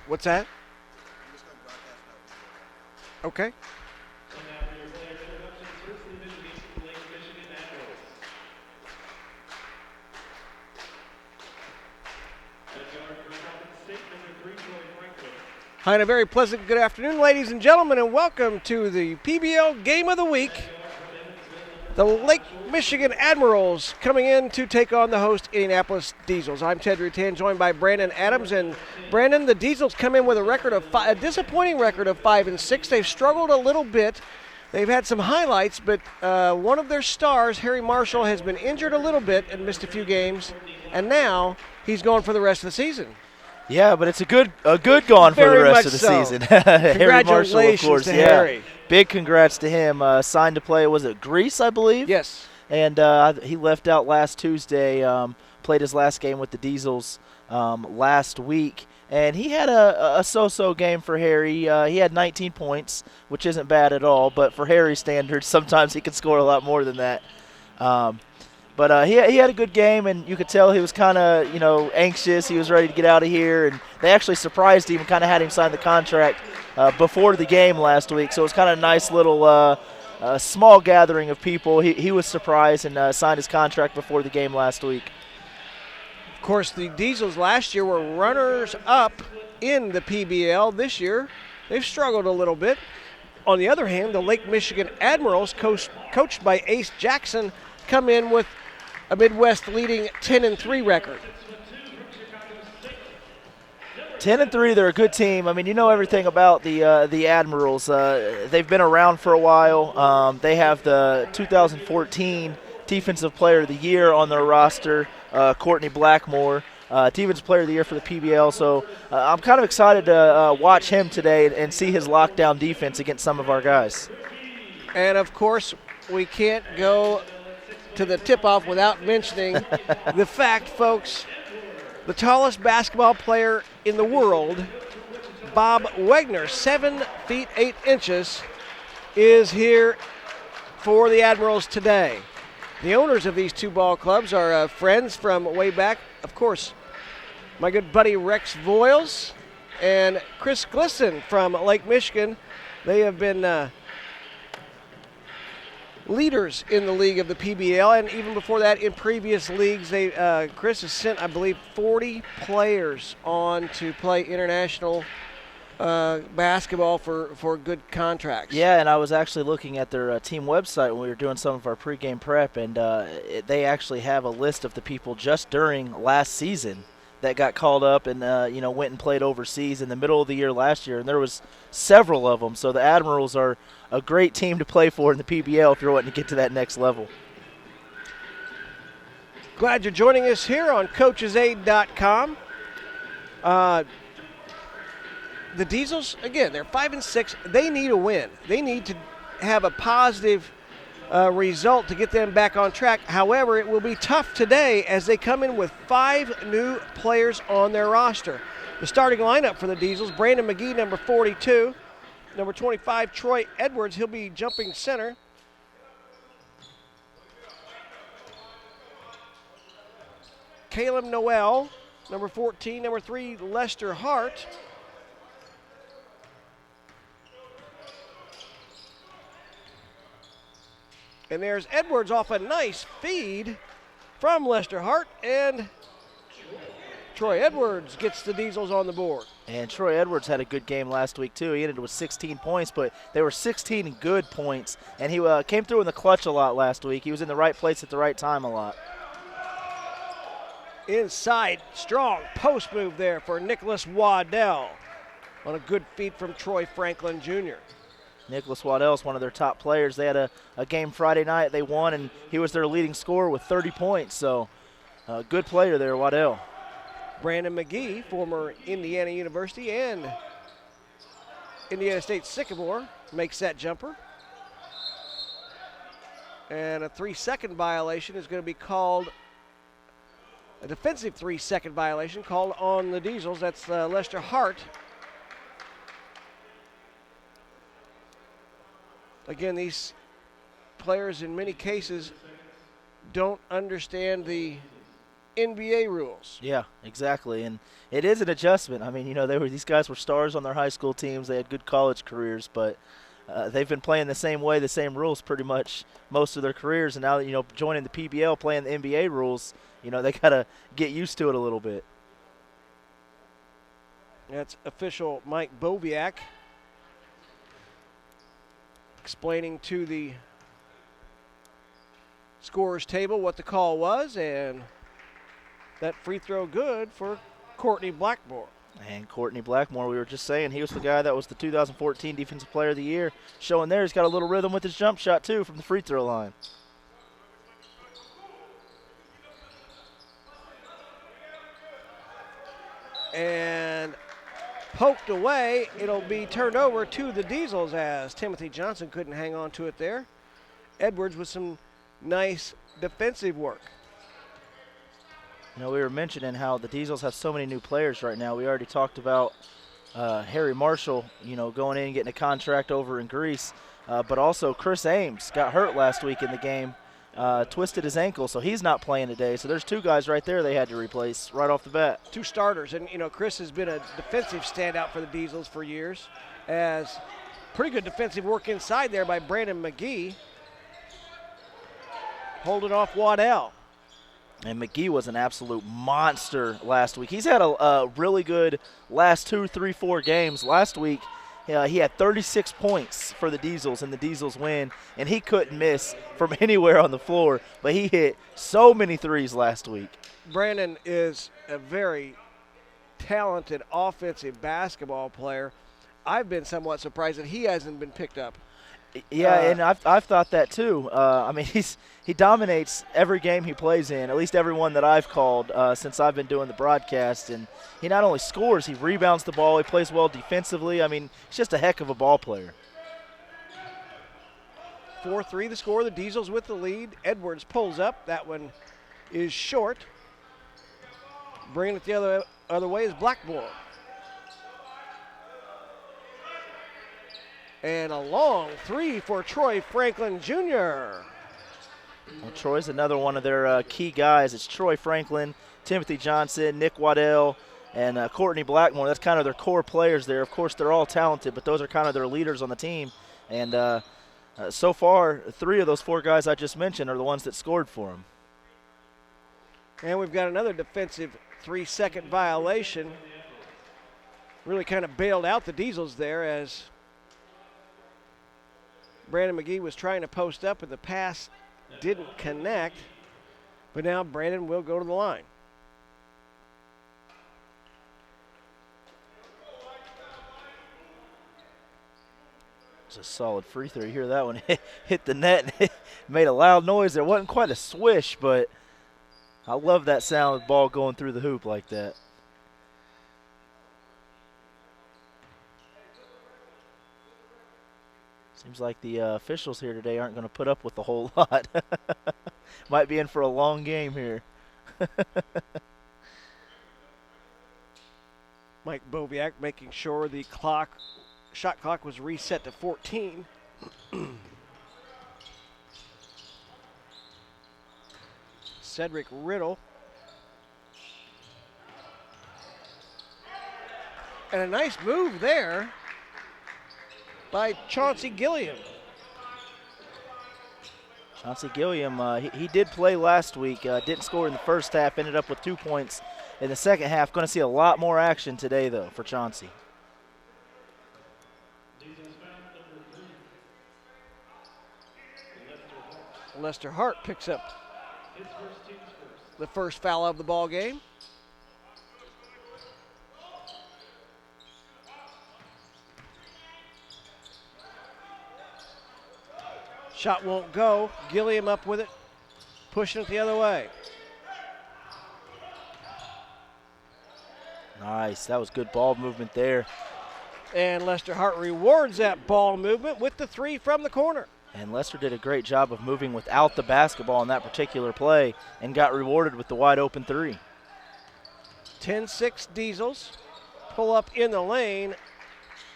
What's that? Okay. Hi, and a very pleasant good afternoon, ladies and gentlemen, and welcome to the PBL Game of the Week. The Lake Michigan Admirals coming in to take on the host Indianapolis Diesels. I'm Ted Rutan, joined by Brandon Adams. And Brandon, the Diesels come in with a disappointing record of 5-6. They've struggled a little bit. They've had some highlights, but one of their stars, Harry Marshall, has been injured a little bit and missed a few games, and now he's gone for the rest of the season. Yeah, but it's a good gone for the rest of the season. Harry Marshall, of course. To Harry. Big congrats to him. Signed to play, was it Greece, I believe? Yes. And he left out last Tuesday, played his last game with the Diesels last week. And he had a so-so game for Harry. He had 19 points, which isn't bad at all. But for Harry's standards, sometimes he can score a lot more than that. But he had a good game, and you could tell he was kind of, anxious. He was ready to get out of here, and they actually surprised him and kind of had him sign the contract before the game last week. So it was kind of a nice little small gathering of people. He was surprised and signed his contract before the game last week. Of course, the Diesels last year were runners-up in the PBL. This year, they've struggled a little bit. On the other hand, the Lake Michigan Admirals, coached by Ace Jackson, come in with a Midwest leading 10-3 record. 10-3, they're a good team. I mean, you know everything about the Admirals. They've been around for a while. They have the 2014 Defensive Player of the Year on their roster, Courtney Blackmore, Defensive Player of the Year for the PBL. So I'm kind of excited to watch him today and see his lockdown defense against some of our guys. And, of course, we can't go to the tip-off without mentioning the fact, folks, the tallest basketball player in the world, Bob Wagner, 7 feet 8 inches, is here for the Admirals today. The owners of these two ball clubs are friends from way back. Of course, my good buddy Rex Voiles and Chris Glisson from Lake Michigan. They have been leaders in the league of the PBL, and even before that in previous leagues. Chris has sent, I believe, 40 players on to play international basketball for good contracts. Yeah, and I was actually looking at their team website when we were doing some of our pregame prep, and they actually have a list of the people just during last season that got called up and went and played overseas in the middle of the year last year, and there was several of them. So the Admirals are a great team to play for in the PBL if you're wanting to get to that next level. Glad you're joining us here on CoachesAid.com. The Diesels, again, they're 5-6. They need a win. They need to have a positive result to get them back on track. However, it will be tough today as they come in with 5 new players on their roster. The starting lineup for the Diesels: Brandon McGee, number 42. Number 25, Troy Edwards. He'll be jumping center. Caleb Noel, number 14. Number 3, Lester Hart. And there's Edwards off a nice feed from Lester Hart, and Troy Edwards gets the Diesels on the board. And Troy Edwards had a good game last week, too. He ended with 16 points, but they were 16 good points. And he came through in the clutch a lot last week. He was in the right place at the right time a lot. Inside, strong post move there for Nicholas Waddell on a good feed from Troy Franklin Jr. Nicholas Waddell is one of their top players. They had a game Friday night. They won, and he was their leading scorer with 30 points. So good player there, Waddell. Brandon McGee, former Indiana University and Indiana State Sycamore, makes that jumper. And a 3-second violation is going to be called, a defensive 3-second violation called on the Diesels. That's Lester Hart. Again, these players in many cases don't understand the NBA rules. Yeah, exactly. And it is an adjustment. I mean, these guys were stars on their high school teams. They had good college careers, but they've been playing the same way, the same rules pretty much most of their careers. And now, joining the PBL, playing the NBA rules, they got to get used to it a little bit. That's official Mike Boviak explaining to the scorer's table what the call was, and that free throw good for Courtney Blackmore. And Courtney Blackmore, we were just saying, he was the guy that was the 2014 Defensive Player of the Year. Showing there he's got a little rhythm with his jump shot, too, from the free throw line. And poked away. It'll be turned over to the Diesels as Timothy Johnson couldn't hang on to it there. Edwards with some nice defensive work. We were mentioning how the Diesels have so many new players right now. We already talked about Harry Marshall, going in and getting a contract over in Greece. But also Chris Ames got hurt last week in the game, twisted his ankle, so he's not playing today. So there's two guys right there they had to replace right off the bat. Two starters. And, Chris has been a defensive standout for the Diesels for years, as pretty good defensive work inside there by Brandon McGee. Holding off Waddell. And McGee was an absolute monster last week. He's had a really good last 2, 3, 4 games. Last week, he had 36 points for the Diesels, and the Diesels win. And he couldn't miss from anywhere on the floor, but he hit so many threes last week. Brandon is a very talented offensive basketball player. I've been somewhat surprised that he hasn't been picked up. Yeah, and I've thought that too. He dominates every game he plays in, at least every one that I've called since I've been doing the broadcast. And he not only scores, he rebounds the ball, he plays well defensively. I mean, he's just a heck of a ball player. 4-3 the score. The Diesels with the lead. Edwards pulls up. That one is short. Bringing it the other way is Blackmore. And a long three for Troy Franklin Jr. Well, Troy's another one of their key guys. It's Troy Franklin, Timothy Johnson, Nick Waddell, and Courtney Blackmore. That's kind of their core players there. Of course, they're all talented, but those are kind of their leaders on the team. And so far, 3 of those 4 guys I just mentioned are the ones that scored for them. And we've got another defensive 3-second violation. Really kind of bailed out the Diesels there as Brandon McGee was trying to post up, and the pass didn't connect. But now Brandon will go to the line. It's a solid free throw. You hear that one hit the net and made a loud noise. There wasn't quite a swish, but I love that sound of the ball going through the hoop like that. Seems like the officials here today aren't going to put up with a whole lot. Might be in for a long game here. Mike Boviak making sure the shot clock was reset to 14. Cedric Riddle. And a nice move there by Chauncey Gilliam. Chauncey Gilliam, he did play last week, didn't score in the first half, ended up with 2 points in the second half. Going to see a lot more action today, though, for Chauncey. Lester Hart picks up the first foul of the ball game. Shot won't go. Gilliam up with it, pushing it the other way. Nice. That was good ball movement there. And Lester Hart rewards that ball movement with the 3 from the corner. And Lester did a great job of moving without the basketball in that particular play and got rewarded with the wide open 3. 10-6 Diesels. Pull up in the lane.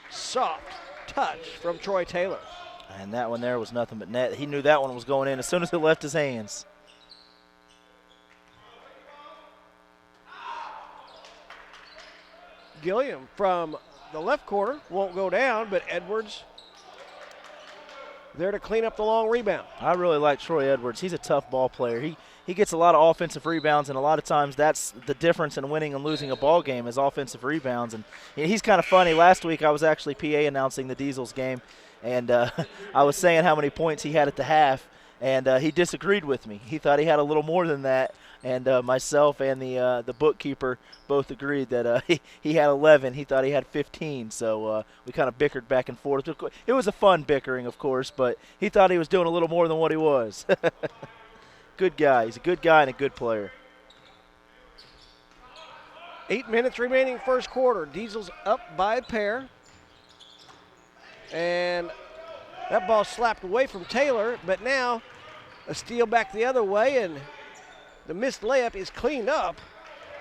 Soft touch from Troy Taylor. And that one there was nothing but net. He knew that one was going in as soon as it left his hands. Gilliam from the left corner. Won't go down, but Edwards there to clean up the long rebound. I really like Troy Edwards. He's a tough ball player. He gets a lot of offensive rebounds, and a lot of times that's the difference in winning and losing a ball game is offensive rebounds. And he's kind of funny. Last week I was actually PA announcing the Diesels game, and I was saying how many points he had at the half, and he disagreed with me. He thought he had a little more than that, and myself and the bookkeeper both agreed that he had 11. He thought he had 15, so we kind of bickered back and forth. It was a fun bickering, of course, but he thought he was doing a little more than what he was. Good guy. He's a good guy and a good player. 8 minutes remaining first quarter. Diesels up by a pair. And that ball slapped away from Taylor, but now a steal back the other way, and the missed layup is cleaned up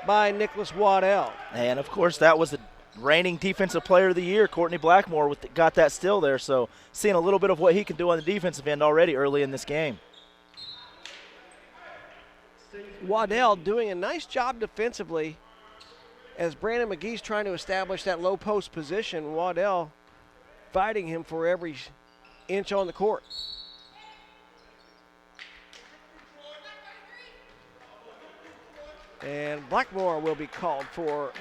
by Nicholas Waddell. And, of course, that was the reigning defensive player of the year, Courtney Blackmore, got that steal there. So seeing a little bit of what he can do on the defensive end already early in this game. Waddell doing a nice job defensively as Brandon McGee's trying to establish that low post position. Waddell fighting him for every inch on the court. And Blackmore will be called for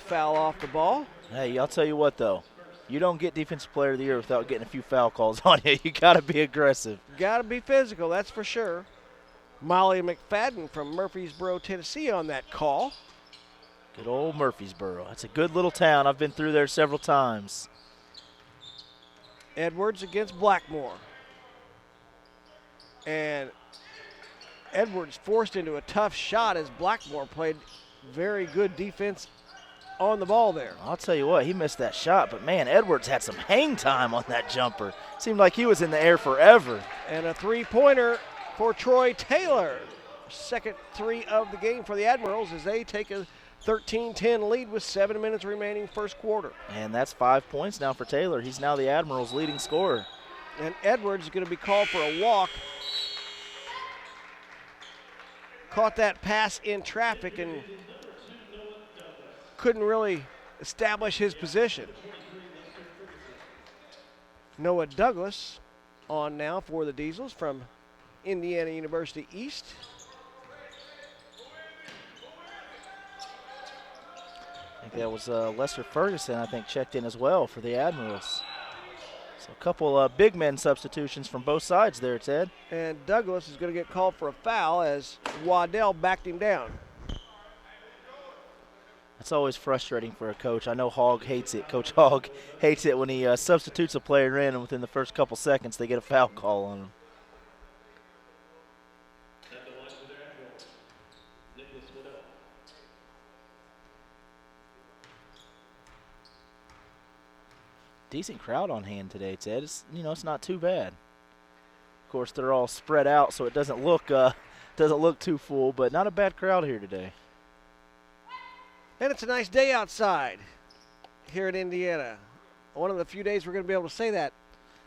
foul off the ball. Hey, I'll tell you what, though. You don't get Defensive Player of the Year without getting a few foul calls on you. You got to be aggressive. Got to be physical, that's for sure. Molly McFadden from Murfreesboro, Tennessee on that call. Good old Murfreesboro. That's a good little town. I've been through there several times. Edwards against Blackmore. And Edwards forced into a tough shot as Blackmore played very good defense on the ball there. I'll tell you what, he missed that shot, but man, Edwards had some hang time on that jumper. Seemed like he was in the air forever. And a three-pointer for Troy Taylor. Second three of the game for the Admirals as they take a 13-10 lead with 7 minutes remaining first quarter. And that's 5 points now for Taylor. He's now the Admirals' leading scorer. And Edwards is going to be called for a walk. Caught that pass in traffic and couldn't really establish his position. Noah Douglas on now for the Diesels from Indiana University East. I think that was Lester Ferguson, I think, checked in as well for the Admirals. So a couple big men substitutions from both sides there, Ted. And Douglas is going to get called for a foul as Waddell backed him down. That's always frustrating for a coach. I know Hogg hates it. Coach Hogg hates it when he substitutes a player in and within the first couple seconds they get a foul call on him. Decent crowd on hand today, Ted. It's not too bad. Of course, they're all spread out, so it doesn't look too full, but not a bad crowd here today. And it's a nice day outside here in Indiana. One of the few days we're going to be able to say that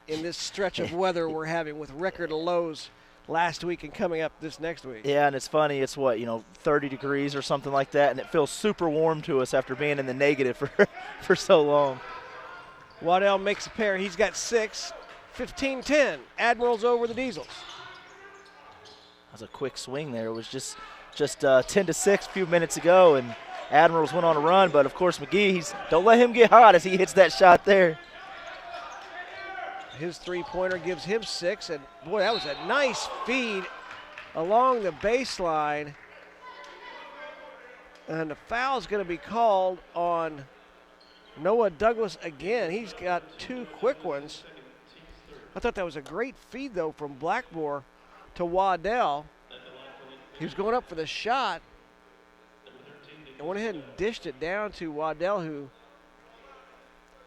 in this stretch of weather we're having with record lows last week and coming up this next week. Yeah, and it's funny. It's 30 degrees or something like that, and it feels super warm to us after being in the negative for so long. Waddell makes a pair. He's got 6. 15-10. Admirals over the Diesels. That was a quick swing there. It was just 10-6 a few minutes ago, and Admirals went on a run. But, of course, McGee, don't let him get hot as he hits that shot there. His three-pointer gives him 6. And, boy, that was a nice feed along the baseline. And the foul is going to be called on Noah Douglas again. He's got 2 quick ones. I thought that was a great feed, though, from Blackmore to Waddell. He was going up for the shot and went ahead and dished it down to Waddell, who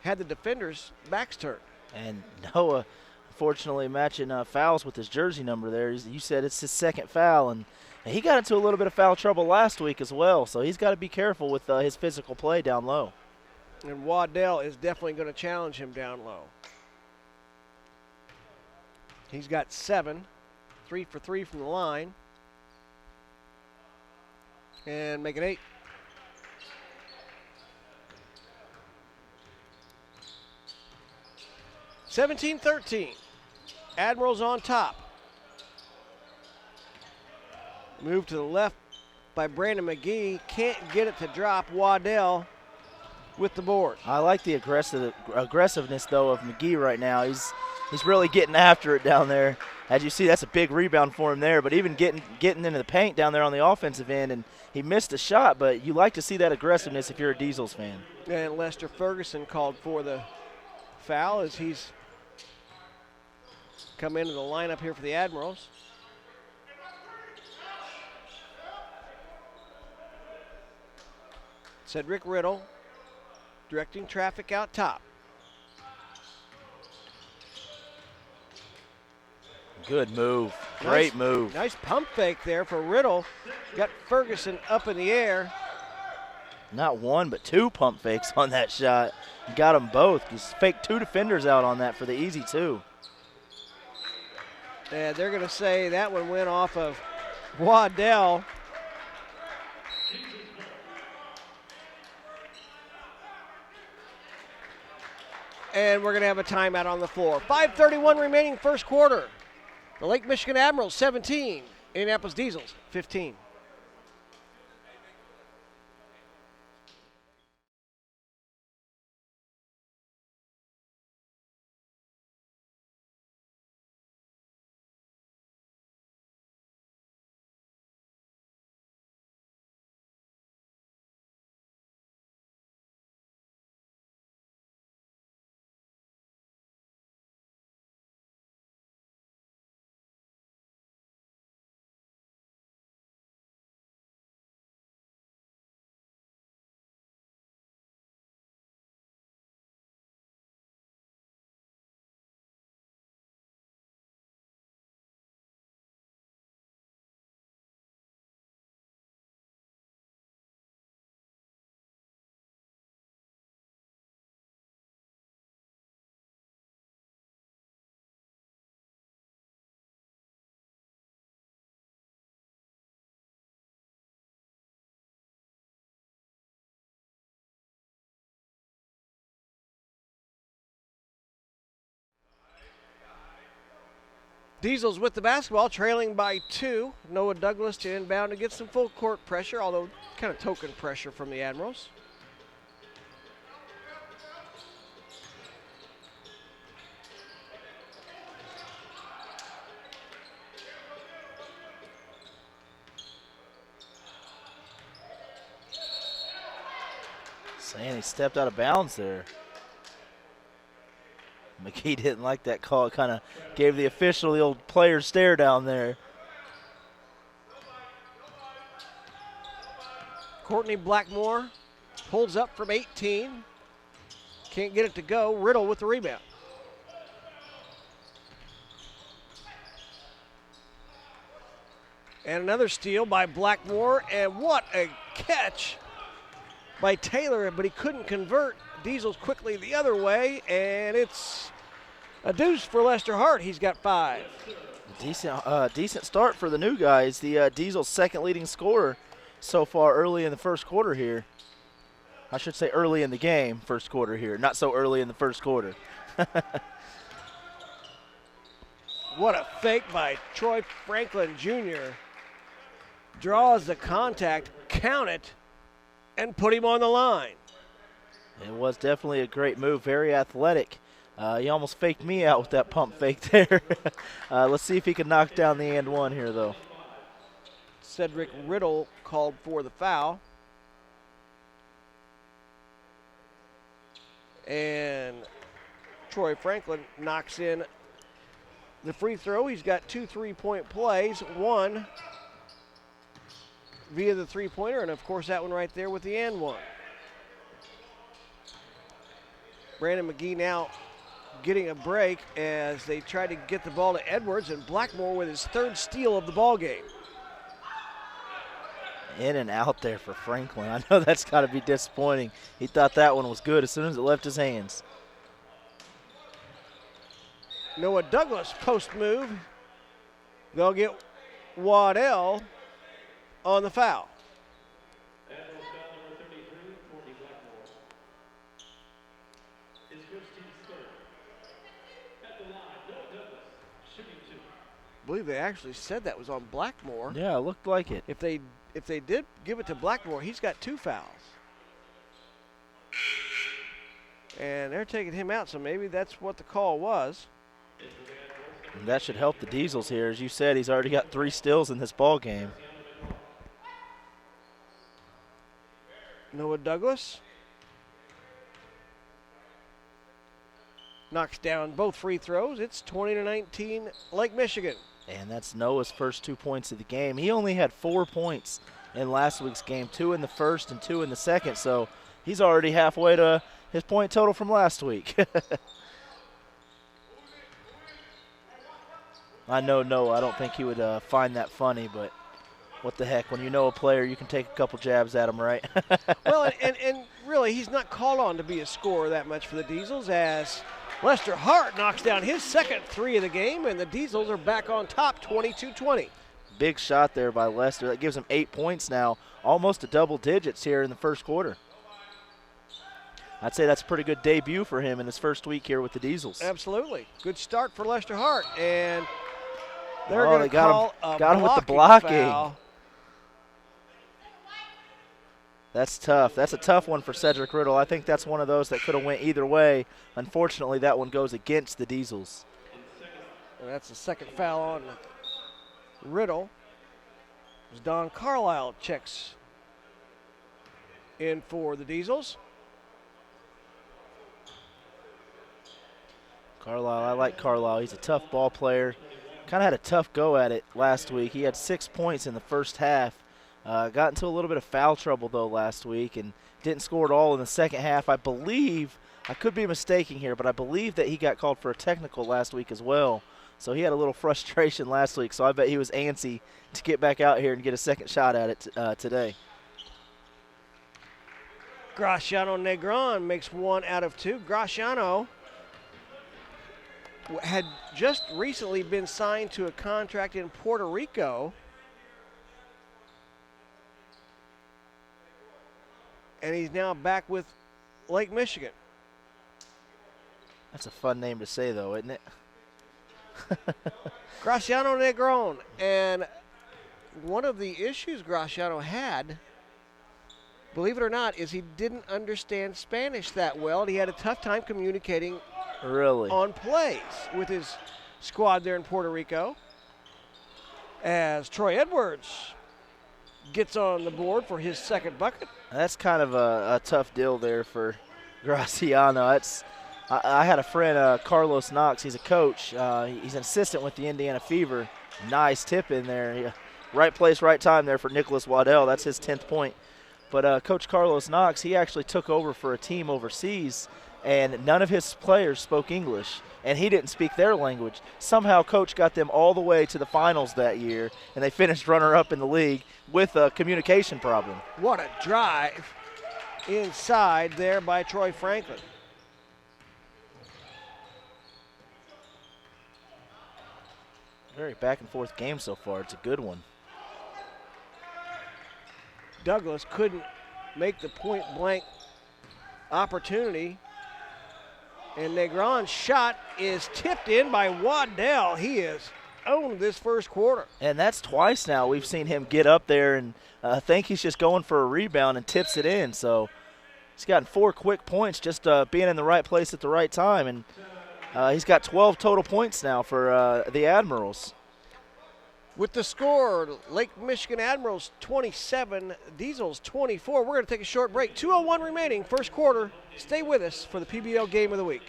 had the defender's backs turned. And Noah, unfortunately, matching fouls with his jersey number there. You said it's his second foul, and he got into a little bit of foul trouble last week as well, so he's got to be careful with his physical play down low. And Waddell is definitely going to challenge him down low. He's got 7, 3 for 3 from the line, and make it 8. 17-13. Admirals on top. Move to the left by Brandon McGee. Can't get it to drop. Waddell with the board. I like the aggressiveness, though, of McGee right now. He's really getting after it down there. As you see, that's a big rebound for him there, but even getting into the paint down there on the offensive end, and he missed a shot, but you like to see that aggressiveness if you're a Diesels fan. And Lester Ferguson called for the foul as he's come into the lineup here for the Admirals. Cedric Riddle directing traffic out top. Good move. Great move. Nice pump fake there for Riddle. Got Ferguson up in the air. Not one, but two pump fakes on that shot. Got them both. Just faked two defenders out on that for the easy two. And they're going to say that one went off of Waddell. And we're going to have a timeout on the floor. 5:31 remaining first quarter. The Lake Michigan Admirals 17, Indianapolis Diesels 15. Diesels with the basketball, trailing by 2. Noah Douglas to inbound to get some full court pressure, although kind of token pressure from the Admirals. Saying he stepped out of bounds there. McGee didn't like that call. It kind of gave the official the old player stare down there. Courtney Blackmore pulls up from 18. Can't get it to go. Riddle with the rebound. And another steal by Blackmore. And what a catch by Taylor, but he couldn't convert. Diesels quickly the other way, and it's a deuce for Lester Hart. He's got 5. Decent start for the new guys. The Diesels' second leading scorer so far early in the first quarter here. I should say early in the game, first quarter here. Not so early in the first quarter. What a fake by Troy Franklin Jr. Draws the contact, count it, and put him on the line. It was definitely a great move, very athletic. He almost faked me out with that pump fake there. Let's see if he can knock down the and one here, though. Cedric Riddle called for the foul. And Troy Franklin knocks in the free throw. He's got 2 3-point plays, one via the three-pointer, and of course that one right there with the and one. Brandon McGee now getting a break as they try to get the ball to Edwards, and Blackmore with his 3rd steal of the ball game. In and out there for Franklin. I know that's got to be disappointing. He thought that one was good as soon as it left his hands. Noah Douglas post move. They'll get Waddell on the foul. believe they actually said that was on Blackmore. Yeah, it looked like it. If they did give it to Blackmore, he's got 2 fouls. And they're taking him out, so maybe that's what the call was. And that should help the Diesels here. As you said, he's already got 3 steals in this ball game. Noah Douglas knocks down both free throws. It's 20-19 Lake Michigan. And that's Noah's first 2 points of the game. He only had 4 points in last week's game, 2 in the first and 2 in the second. So he's already halfway to his point total from last week. I know Noah. I don't think he would find that funny, but what the heck. When you know a player, you can take a couple jabs at him, right? Well, and really, he's not called on to be a scorer that much for the Diesels, as Lester Hart knocks down his second 3 of the game, and the Diesels are back on top 22-20. Big shot there by Lester. That gives him 8 points now, almost to double digits here in the first quarter. I'd say that's a pretty good debut for him in his first week here with the Diesels. Absolutely. Good start for Lester Hart, and they're going to got call him with the blocking blocking. foul. That's tough. That's a tough one for Cedric Riddle. I think that's one of those that could have went either way. Unfortunately, that one goes against the Diesels. And that's the second foul on Riddle. As Don Carlisle checks in for the Diesels. Carlisle, I like Carlisle. He's a tough ball player. Kind of had a tough go at it last week. He had 6 points in the first half. Got into a little bit of foul trouble, though, last week and didn't score at all in the second half. I believe, I could be mistaken here, but I believe that he got called for a technical last week as well. So he had a little frustration last week, so I bet he was antsy to get back out here and get a second shot at it today. Graciano Negron makes 1 out of 2. Graciano had just recently been signed to a contract in Puerto Rico. And he's now back with Lake Michigan. That's a fun name to say, though, isn't it? Graciano Negron. And one of the issues Graciano had, believe it or not, is he didn't understand Spanish that well. And he had a tough time communicating on plays with his squad there in Puerto Rico. As Troy Edwards gets on the board for his second bucket. That's kind of a tough deal there for Graciano. I had a friend, Carlos Knox. He's a coach. He's an assistant with the Indiana Fever. Nice tip in there. Right place, right time there for Nicholas Waddell. That's his 10th point. But Coach Carlos Knox, he actually took over for a team overseas, and none of his players spoke English, and he didn't speak their language. Somehow Coach got them all the way to the finals that year, and they finished runner-up in the league with a communication problem. What a drive inside there by Troy Franklin. Very back-and-forth game so far. It's a good one. Douglas couldn't make the point-blank opportunity. And Negron's shot is tipped in by Waddell. He has owned this first quarter. And that's twice now we've seen him get up there and think he's just going for a rebound and tips it in. So he's gotten 4 quick points just being in the right place at the right time. And he's got 12 total points now for the Admirals. With the score, Lake Michigan Admirals 27, Diesels 24. We're going to take a short break. 2:01 remaining, first quarter. Stay with us for the PBL Game of the Week.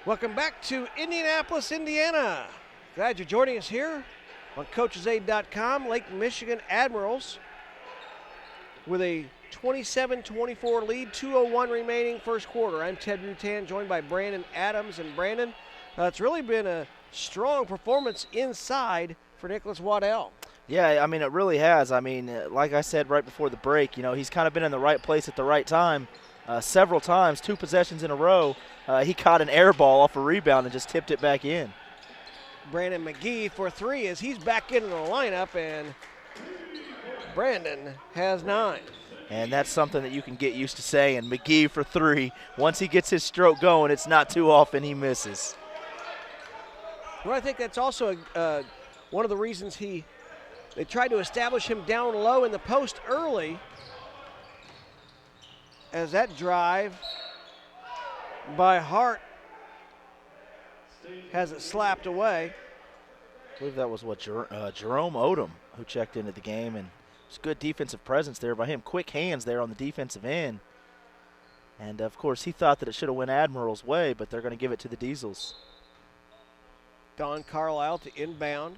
Welcome back to Indianapolis, Indiana. Glad you're joining us here on CoachesAid.com. Lake Michigan Admirals with a 27-24 lead, 2:01 remaining first quarter. I'm Ted Rutan, joined by Brandon Adams. And Brandon, it's really been a strong performance inside for Nicholas Waddell. Yeah, I mean, it really has. I mean, like I said right before the break, you know, he's kind of been in the right place at the right time several times, 2 possessions in a row. He caught an air ball off a rebound and just tipped it back in. Brandon McGee for 3 as he's back into the lineup, and Brandon has 9. And that's something that you can get used to saying. McGee for 3. Once he gets his stroke going, it's not too often he misses. Well, I think that's also one of the reasons they tried to establish him down low in the post early, as that drive by Hart has it slapped away. I believe that was Jerome Odom who checked into the game, and it's good defensive presence there by him. Quick hands there on the defensive end. And, of course, he thought that it should have went Admirals' way, but they're going to give it to the Diesels. Don Carlisle to inbound.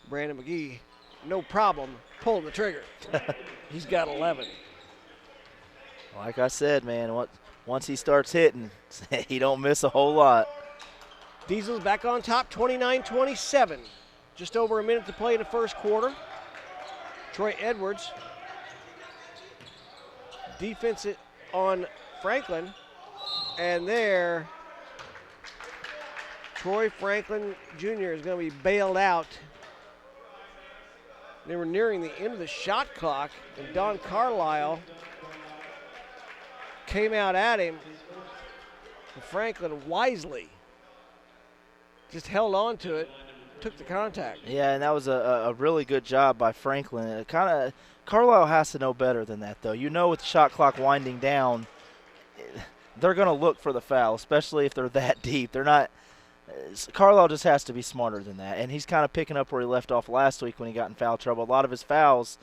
Brandon McGee, no problem pulling the trigger. He's got 11. Like I said, man, once he starts hitting, he don't miss a whole lot. Diesels back on top, 29-27. Just over a minute to play in the first quarter. Troy Edwards, defense on Franklin, and there, Troy Franklin Jr. is going to be bailed out. They were nearing the end of the shot clock, and Don Carlisle came out at him. And Franklin wisely just held on to it, took the contact. Yeah, and that was a really good job by Franklin. Carlisle has to know better than that, though. You know, with the shot clock winding down, they're going to look for the foul, especially if they're that deep. They're not. Carlisle just has to be smarter than that, and he's kind of picking up where he left off last week when he got in foul trouble. A lot of his fouls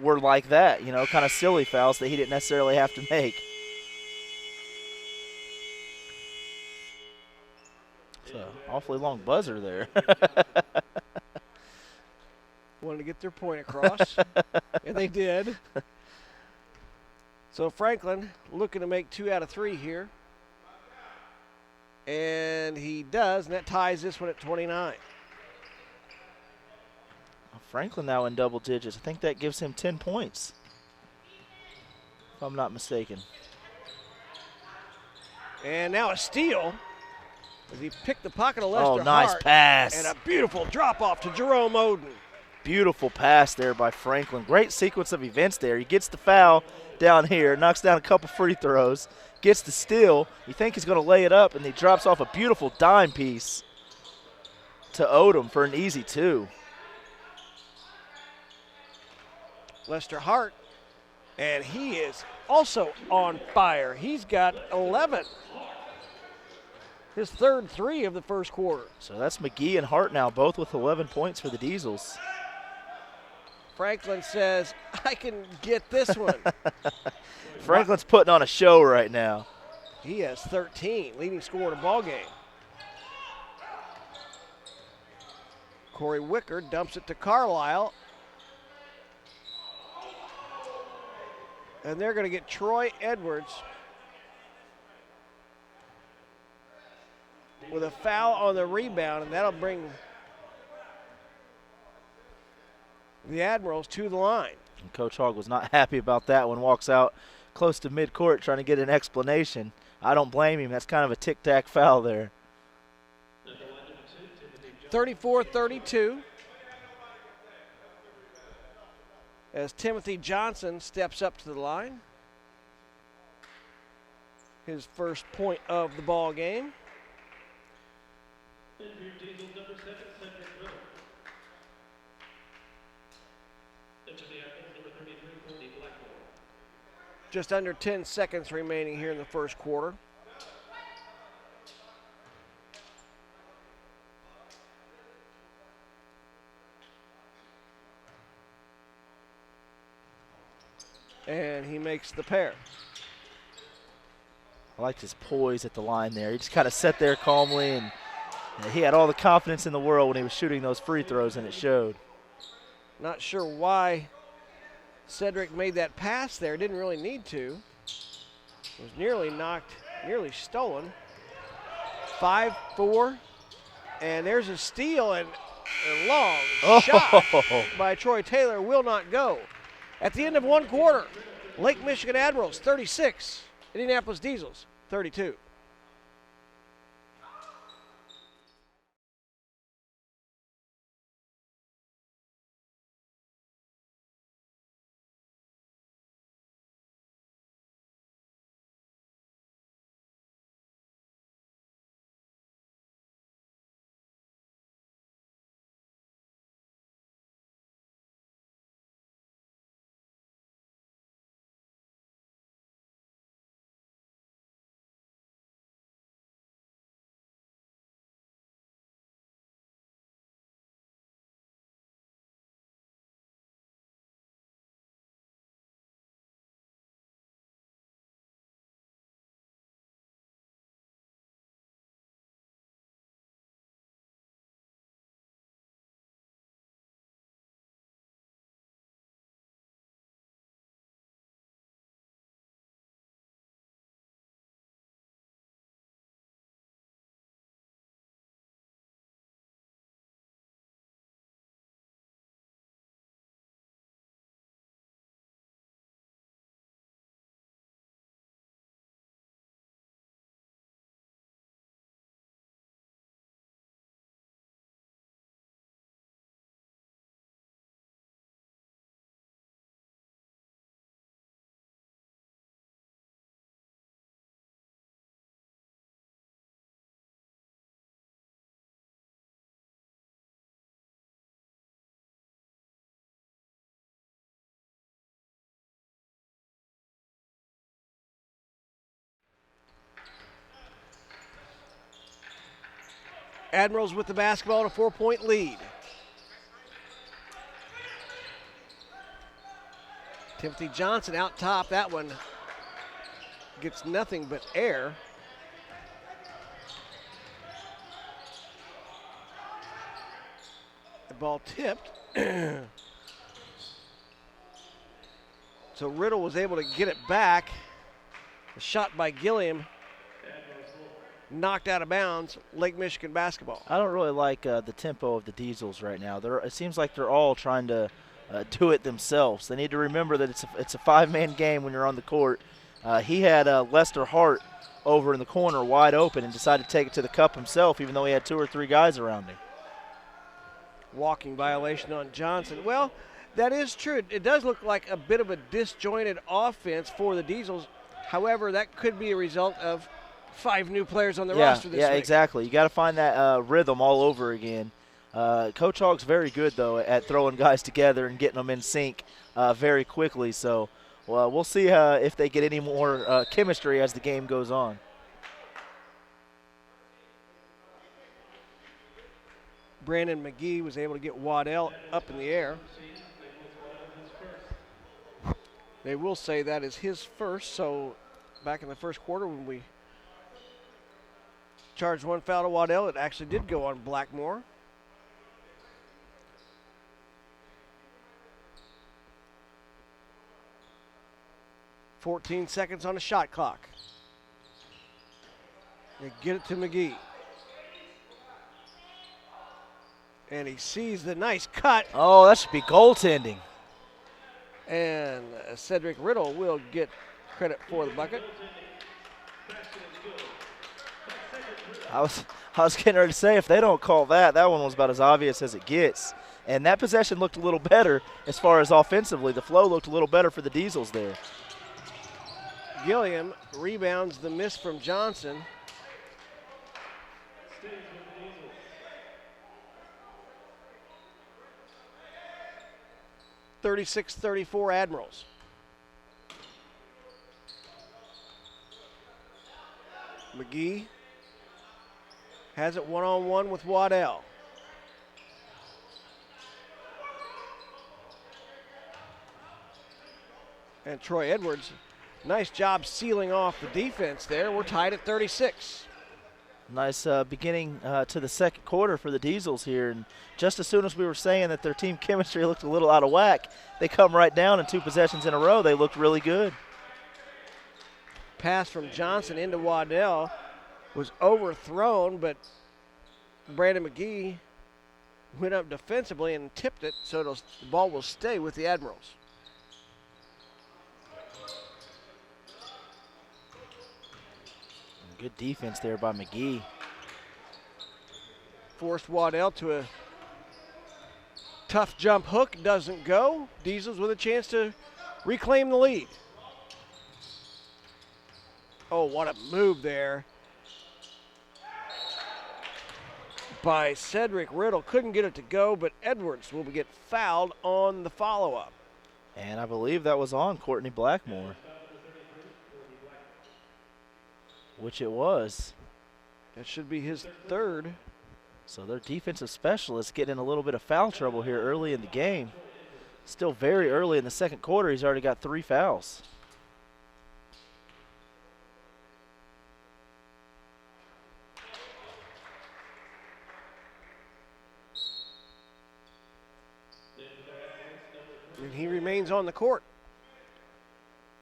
were like that, you know, kind of silly fouls that he didn't necessarily have to make. It's an awfully long buzzer there. Wanted to get their point across, and they did. So Franklin looking to make 2 out of 3 here. And he does, and that ties this one at 29. Franklin now in double digits. I think that gives him 10 points, if I'm not mistaken. And now a steal as he picked the pocket of Lester Hart. Oh, nice pass. And a beautiful drop off to Jerome Odom. Beautiful pass there by Franklin. Great sequence of events there. He gets the foul down here, knocks down a couple free throws, gets the steal. You think he's going to lay it up, and he drops off a beautiful dime piece to Odom for an easy 2. Lester Hart, and he is also on fire. He's got 11. His third 3 of the first quarter. So that's McGee and Hart now, both with 11 points for the Diesels. Franklin says, I can get this one. Franklin's putting on a show right now. He has 13, leading scorer in the ball game. Corey Wicker dumps it to Carlisle. And they're going to get Troy Edwards with a foul on the rebound, and that'll bring the Admirals to the line. And Coach Hogg was not happy about that one. Walks out close to midcourt trying to get an explanation. I don't blame him. That's kind of a tic-tac foul there. 34-32. As Timothy Johnson steps up to the line. His first point of the ball game. Just under 10 seconds remaining here in the first quarter. And he makes the pair. I liked his poise at the line there. He just kind of sat there calmly, and he had all the confidence in the world when he was shooting those free throws, and it showed. Not sure why Cedric made that pass there. Didn't really need to. It was nearly knocked, nearly stolen. 5-4, and there's a steal, and a long shot by Troy Taylor will not go. At the end of one quarter, Lake Michigan Admirals 36, Indianapolis Diesels 32. Admirals with the basketball and a 4-point lead. Timothy Johnson out top. That one gets nothing but air. The ball tipped. So Riddle was able to get it back. The shot by Gilliam knocked out of bounds. Lake Michigan basketball. I don't really like the tempo of the Diesels right now. It seems like they're all trying to do it themselves. They need to remember that it's a five-man game when you're on the court. He had Lester Hart over in the corner wide open and decided to take it to the cup himself, even though he had 2 or 3 guys around him. Walking violation on Johnson. Well, that is true. It does look like a bit of a disjointed offense for the Diesels. However, that could be a result of 5 new players on the roster this week. Yeah, exactly. You got to find that rhythm all over again. Coach Hogg's very good, though, at throwing guys together and getting them in sync very quickly. So we'll see if they get any more chemistry as the game goes on. Brandon McGee was able to get Waddell up in the air. They will say that is his first, so back in the first quarter when we charged 1 foul to Waddell, it actually did go on Blackmore. .14 seconds on the shot clock. They get it to McGee. And he sees the nice cut. Oh, that should be goaltending. And Cedric Riddle will get credit for the bucket. I was getting ready to say, if they don't call that one was about as obvious as it gets. And that possession looked a little better as far as offensively. The flow looked a little better for the Diesels there. Gilliam rebounds the miss from Johnson. .36-34 Admirals. McGee has it one-on-one with Waddell. And Troy Edwards Nice job sealing off the defense there. We're tied at 36. Nice beginning to the second quarter for the Diesels here. And just as soon as we were saying that their team chemistry looked a little out of whack, they come right down, and 2 possessions in a row. They looked really good. Pass from Johnson into Waddell was overthrown, but Brandon McGee went up defensively and tipped it, so the ball will stay with the Admirals. Good defense there by McGee. Forced Waddell to a tough jump hook, doesn't go. Diesels with a chance to reclaim the lead. Oh, what a move there by Cedric Riddle. Couldn't get it to go, but Edwards will get fouled on the follow-up. And I believe that was on Courtney Blackmore, which it was. That should be his third. So their defensive specialist getting in a little bit of foul trouble here early in the game. Still very early in the second quarter. He's already got 3 fouls. And he remains on the court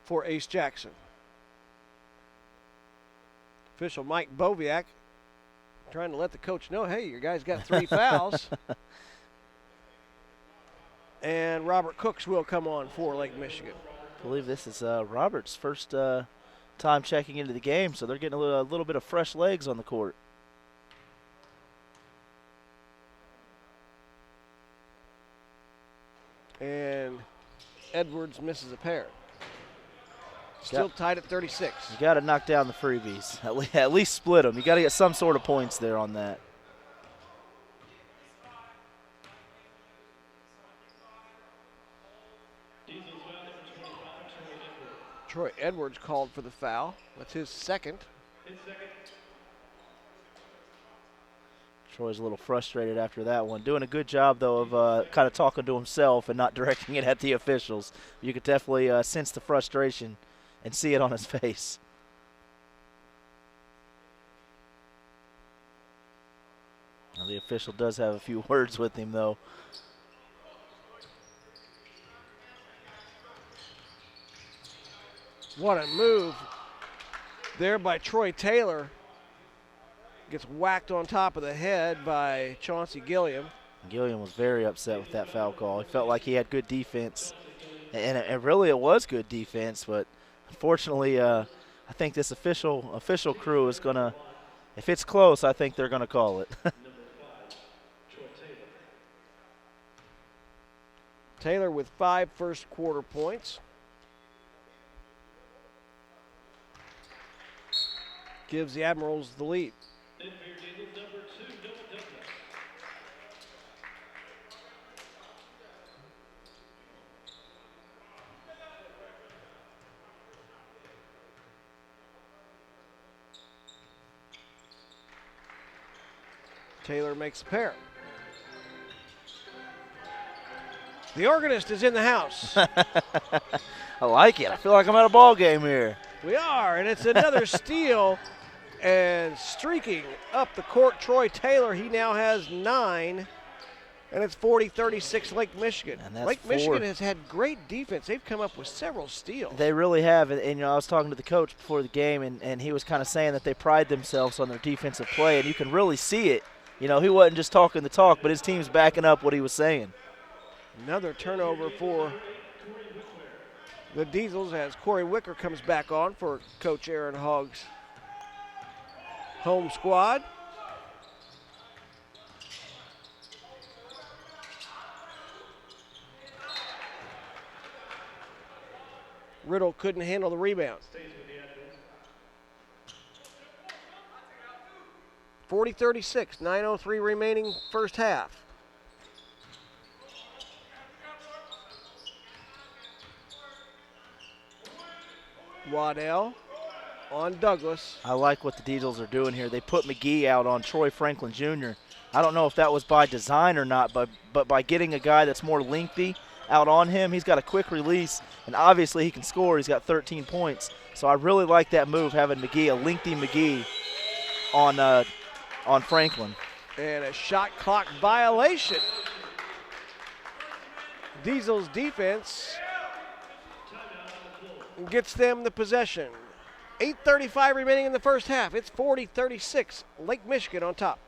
for Ace Jackson. Official Mike Boviak trying to let the coach know, hey, your guy's got 3 fouls. And Robert Cooks will come on for Lake Michigan. I believe this is Robert's first time checking into the game, so they're getting a little bit of fresh legs on the court. And Edwards misses a pair. Still tied at 36. You got to knock down the freebies. At least split them. You got to get some sort of points there on that. Troy Edwards called for the foul. That's his second. Troy's a little frustrated after that one. Doing a good job, though, of kind of talking to himself and not directing it at the officials. You could definitely sense the frustration and see it on his face. Now, the official does have a few words with him, though. What a move there by Troy Taylor. Gets whacked on top of the head by Chauncey Gilliam. Gilliam was very upset with that foul call. He felt like he had good defense, and really it was good defense, but unfortunately I think this official crew is going to, if it's close, I think they're going to call it. Taylor with 5 first quarter points. Gives the Admirals the lead. Taylor makes a pair. The organist is in the house. I like it. I feel like I'm at a ball game here. We are, and it's another steal. And streaking up the court, Troy Taylor. He now has 9, and it's 40-36 Lake Michigan. Lake Michigan has had great defense. They've come up with several steals. They really have, and you know, I was talking to the coach before the game, and he was kind of saying that they pride themselves on their defensive play, and you can really see it. You know, he wasn't just talking the talk, but his team's backing up what he was saying. Another turnover for the Diesels as Corey Wicker comes back on for Coach Aaron Hogg's home squad. Riddle couldn't handle the rebound. 40-36, 9:03 remaining first half. Waddell on Douglas. I like what the Diesels are doing here. They put McGee out on Troy Franklin Jr. I don't know if that was by design or not, but by getting a guy that's more lengthy out on him. He's got a quick release, and obviously he can score. He's got 13 points. So I really like that move, having McGee, a lengthy McGee, on Franklin. And a shot clock violation. Diesel's defense gets them the possession. 8:35 remaining in the first half. It's 40-36. Lake Michigan on top.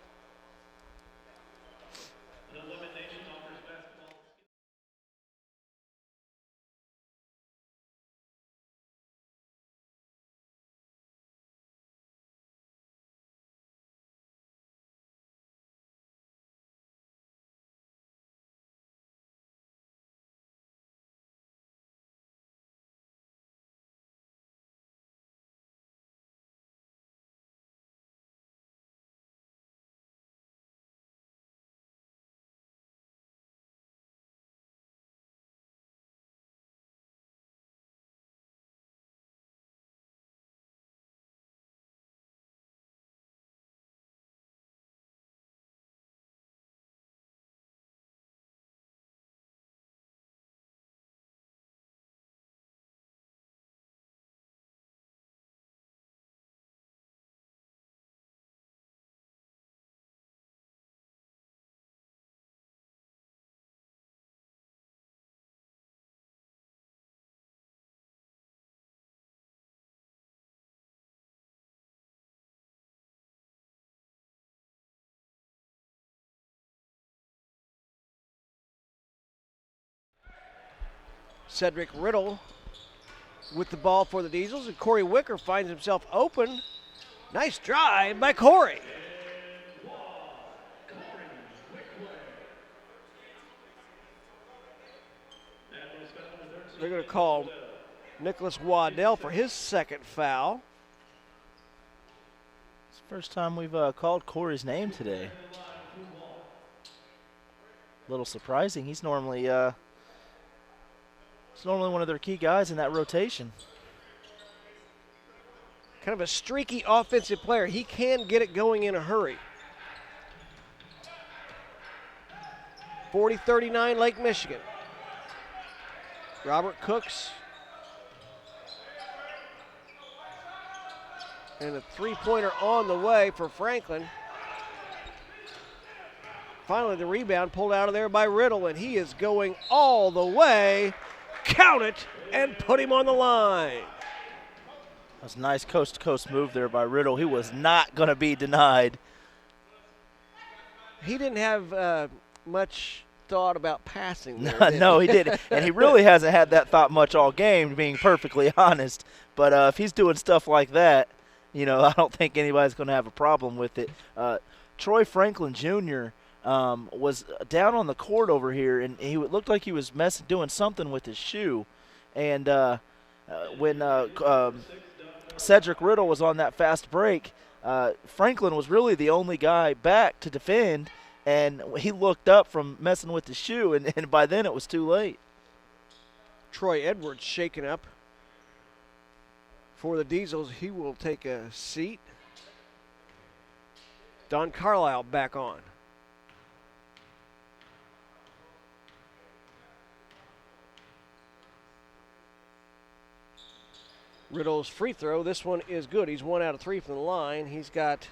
Cedric Riddle with the ball for the Diesels, and Corey Wicker finds himself open. Nice drive by Corey. They're going to call Nicholas Waddell for his second foul. It's the first time we've called Corey's name today. A little surprising. He's normally one of their key guys in that rotation. Kind of a streaky offensive player. He can get it going in a hurry. 40-39 Lake Michigan. Robert Cooks. And a three-pointer on the way for Franklin. Finally, the rebound pulled out of there by Riddle, and he is going all the way. Count it and put him on the line. That's a nice coast-to-coast move there by Riddle. He was not going to be denied. He didn't have much thought about passing there, No, he didn't. And he really hasn't had that thought much all game, being perfectly honest. But if he's doing stuff like that, I don't think anybody's going to have a problem with it. Troy Franklin Jr. Was down on the court over here, and he looked like he was doing something with his shoe. And when Cedric Riddle was on that fast break, Franklin was really the only guy back to defend, and he looked up from messing with the shoe, and by then it was too late. Troy Edwards shaken up for the Diesels. He will take a seat. Don Carlisle back on. Riddle's free throw, this one is good. He's 1 out of 3 from the line. He's got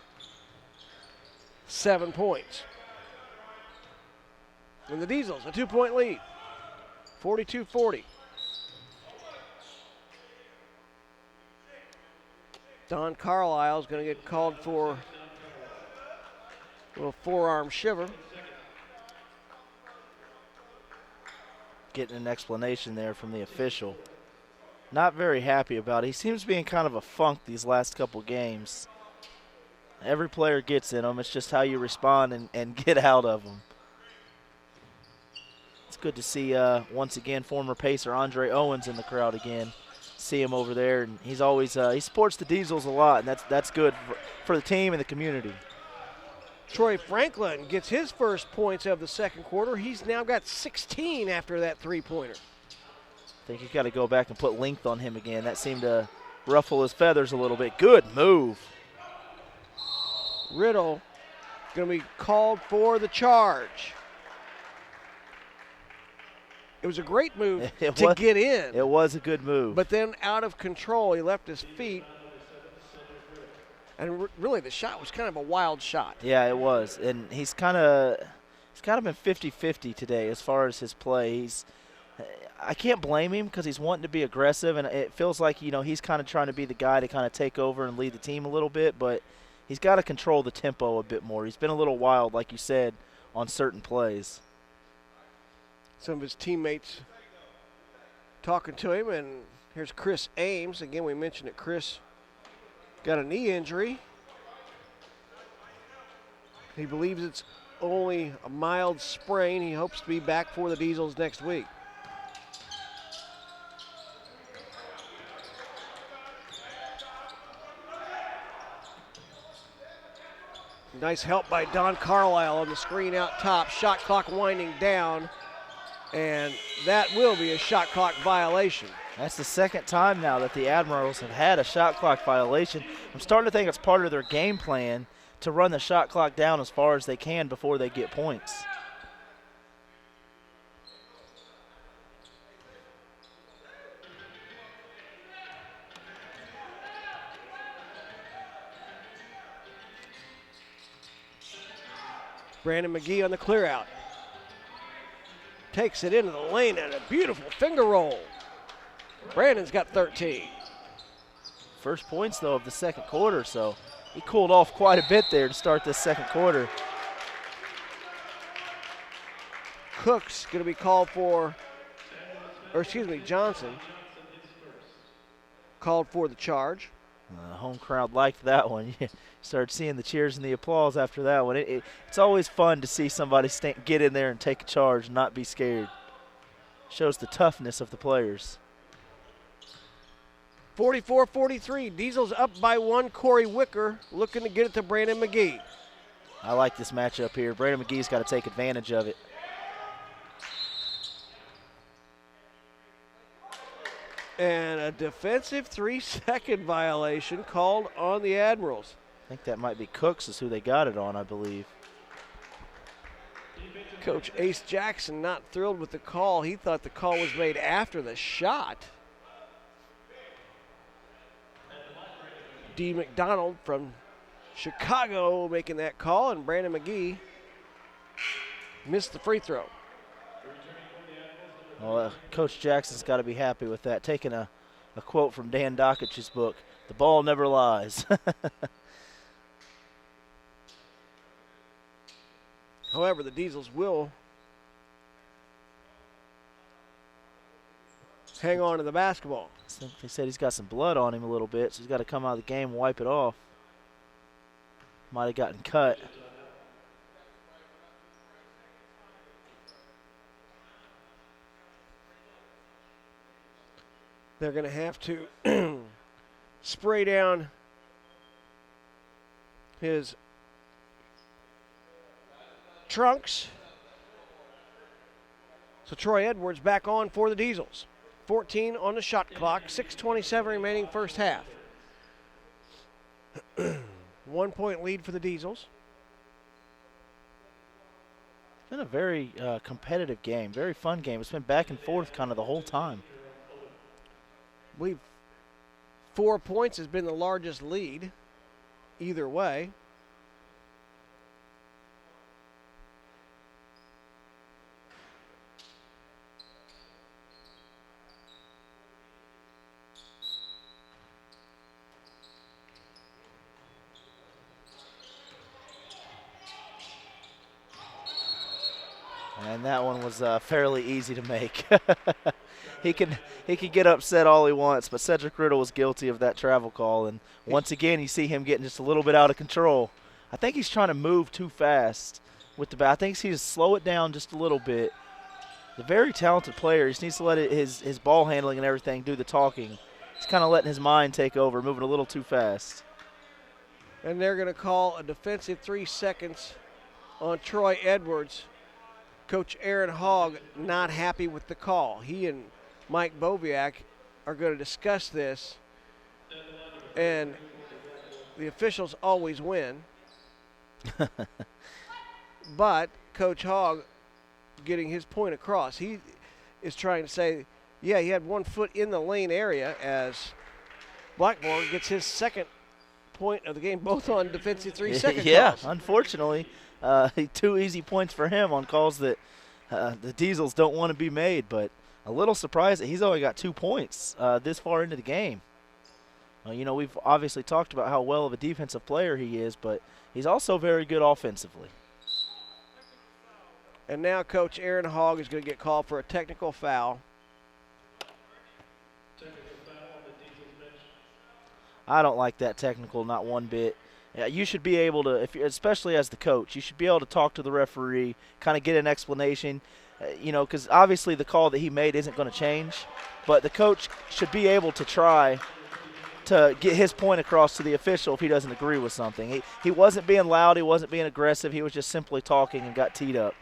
7 points. And the Diesels, a 2-point lead, 42-40. Don Carlisle is going to get called for a little forearm shiver. Getting an explanation there from the official. Not very happy about it. He seems to be in kind of a funk these last couple games. Every player gets in them. It's just how you respond and get out of them. It's good to see, once again, former Pacer Andre Owens in the crowd again. See him over there, and he's always he supports the Diesels a lot, and that's good for the team and the community. Troy Franklin gets his first points of the second quarter. He's now got 16 after that three-pointer. I think you got to go back and put length on him again. That seemed to ruffle his feathers a little bit. Good move. Riddle going to be called for the charge. It was a great move It to was, get in. It was a good move. But then out of control, he left his feet. And really, the shot was kind of a wild shot. Yeah, it was. And he's kind of been 50-50 today as far as his play. I can't blame him because he's wanting to be aggressive, and it feels like, he's kind of trying to be the guy to kind of take over and lead the team a little bit, but he's got to control the tempo a bit more. He's been a little wild, like you said, on certain plays. Some of his teammates talking to him, and here's Chris Ames. Again, we mentioned that Chris got a knee injury. He believes it's only a mild sprain. He hopes to be back for the Diesels next week. Nice help by Don Carlisle on the screen out top. Shot clock winding down, and that will be a shot clock violation. That's the second time now that the Admirals have had a shot clock violation. I'm starting to think it's part of their game plan to run the shot clock down as far as they can before they get points. Brandon McGee on the clear out. Takes it into the lane and a beautiful finger roll. Brandon's got 13. First points, though, of the second quarter, so he cooled off quite a bit there to start this second quarter. Cook's going to be called for, Johnson called for the charge. The home crowd liked that one. You started seeing the cheers and the applause after that one. It's always fun to see somebody get in there and take a charge and not be scared. Shows the toughness of the players. 44-43. Diesels up by one. Corey Wicker looking to get it to Brandon McGee. I like this matchup here. Brandon McGee's got to take advantage of it. And a defensive 3-second violation called on the Admirals. I think that might be Cooks is who they got it on, I believe. Coach Ace Jackson not thrilled with the call. He thought the call was made after the shot. D. McDonald from Chicago making that call, and Brandon McGee missed the free throw. Well, Coach Jackson's got to be happy with that. Taking a quote from Dan Dockich's book, "The ball never lies." However, the Diesels will hang on to the basketball. They said he's got some blood on him a little bit, so he's got to come out of the game and wipe it off. Might have gotten cut. They're going to have to spray down his trunks. So Troy Edwards back on for the Diesels. 14 on the shot clock, 6:27 remaining first half. 1 point lead for the Diesels. It's been a very competitive game, very fun game. It's been back and forth kind of the whole time. I believe 4 points has been the largest lead either way. And that one was fairly easy to make. He can get upset all he wants, but Cedric Riddle was guilty of that travel call. And once again, you see him getting just a little bit out of control. I think he's trying to move too fast with the bat. I think he needs to slow it down just a little bit. He's a very talented player. He just needs to let his ball handling and everything do the talking. He's kind of letting his mind take over, moving a little too fast. And they're going to call a defensive 3 seconds on Troy Edwards. Coach Aaron Hogg not happy with the call. He and Mike Boviak are going to discuss this, and the officials always win. But Coach Hogg getting his point across. is trying to say, yeah, he had 1 foot in the lane area, as Blackmore gets his second point of the game, both on defensive 3-second yeah, calls. unfortunately, 2 easy points for him on calls that the Diesels don't want to be made, but a little surprised that he's only got 2 points this far into the game. You know, we've obviously talked about how well of a defensive player he is, but he's also very good offensively. And now Coach Aaron Hogg is going to get called for a technical foul. I don't like that technical, not one bit. You should be able to, especially as the coach, you should be able to talk to the referee, kind of get an explanation, you know, because obviously the call that he made isn't going to change, but the coach should be able to try to get his point across to the official if he doesn't agree with something. He wasn't being loud, he wasn't being aggressive, he was just simply talking and got teed up.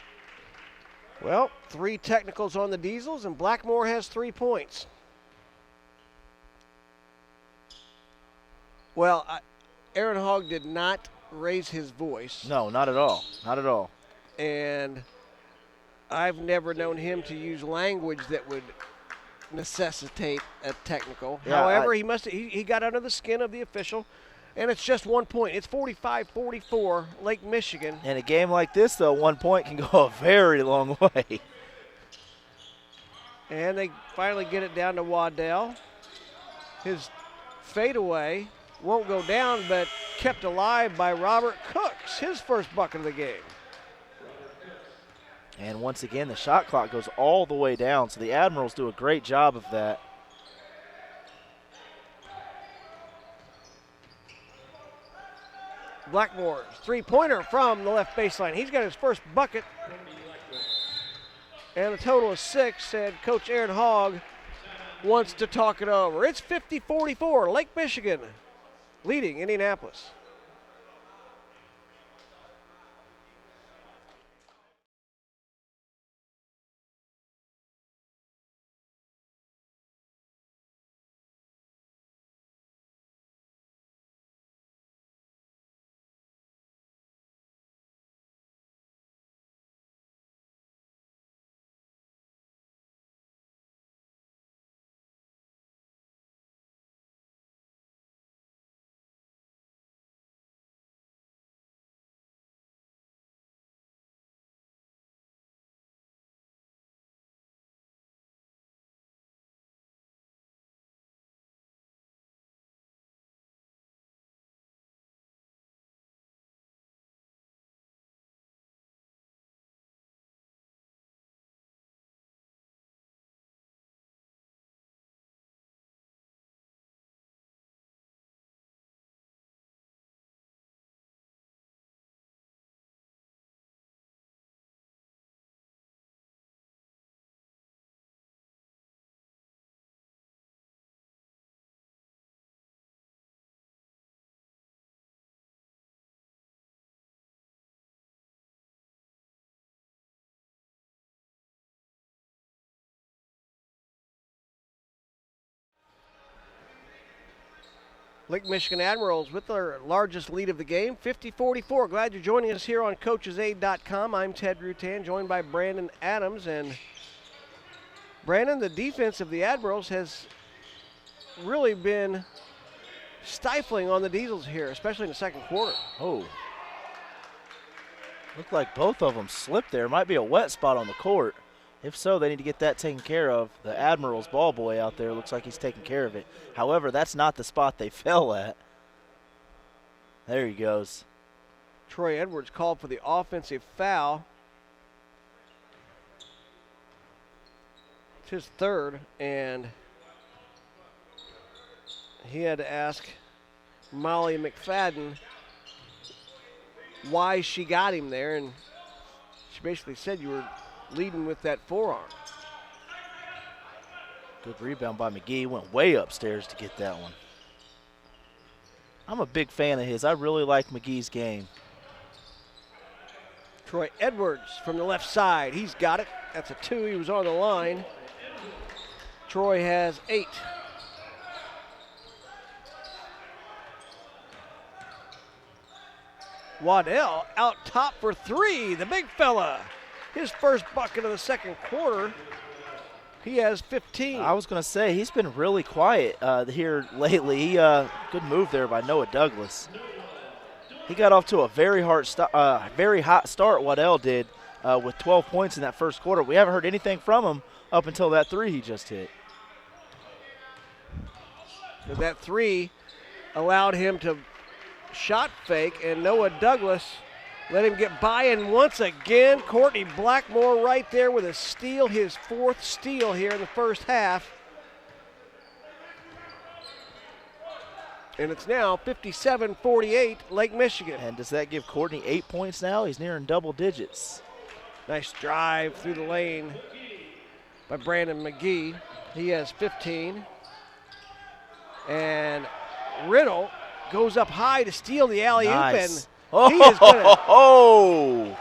Well, 3 technicals on the Diesels, and Blackmore has 3 points. Well, Aaron Hogg did not raise his voice. No, not at all. Not at all. And I've never known him to use language that would necessitate a technical. Yeah, However, he got under the skin of the official, and it's just 1 point. It's 45-44, Lake Michigan. In a game like this, though, 1 point can go a very long way. And they finally get it down to Waddell. His fadeaway won't go down, but kept alive by Robert Cooks, his first bucket of the game. And once again, the shot clock goes all the way down, so the Admirals do a great job of that. Blackmore's three-pointer from the left baseline. He's got his first bucket. And a total of 6, and Coach Aaron Hogg wants to talk it over. It's 50-44, Lake Michigan leading Indianapolis. Lake Michigan Admirals with their largest lead of the game, 50-44. Glad you're joining us here on CoachesAid.com. I'm Ted Rutan, joined by Brandon Adams. And Brandon, the defense of the Admirals has really been stifling on the Diesels here, especially in the second quarter. Oh. Looked like both of them slipped there. Might be a wet spot on the court. If so, they need to get that taken care of. The Admirals ball boy out there looks like he's taking care of it. However, that's not the spot they fell at. There he goes. Troy Edwards called for the offensive foul. It's his third, and he had to ask Molly McFadden why she got him there, and she basically said you were leading with that forearm. Good rebound by McGee. Went way upstairs to get that one. I'm a big fan of his. I really like McGee's game. Troy Edwards from the left side. He's got it. That's a 2. He was on the line. Troy has 8. Waddell out top for 3. The big fella. His first bucket of the second quarter. He has 15. I was going to say, he's been really quiet here lately. Good move there by Noah Douglas. He got off to a very hot start, Waddell did, with 12 points in that first quarter. We haven't heard anything from him up until that three he just hit. That three allowed him to shot fake, and Noah Douglas let him get by, and once again, Courtney Blackmore right there with a steal, his fourth steal here in the first half. And it's now 57-48, Lake Michigan. And does that give Courtney 8 points now? He's nearing double digits. Nice drive through the lane by Brandon McGee. He has 15. And Riddle goes up high to steal the alley-oop, Nice. and he is going to Oh!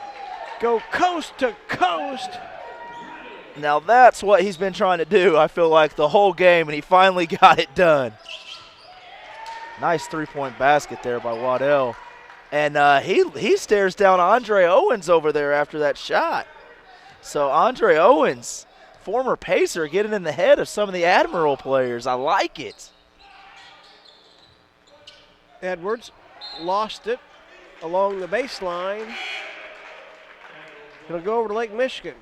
go coast to coast. Now that's what he's been trying to do, I feel like, the whole game, and he finally got it done. Nice three-point basket there by Waddell. And he stares down Andre Owens over there after that shot. So Andre Owens, former Pacer, getting in the head of some of the Admiral players. I like it. Edwards lost it along the baseline. He'll go over to Lake Michigan.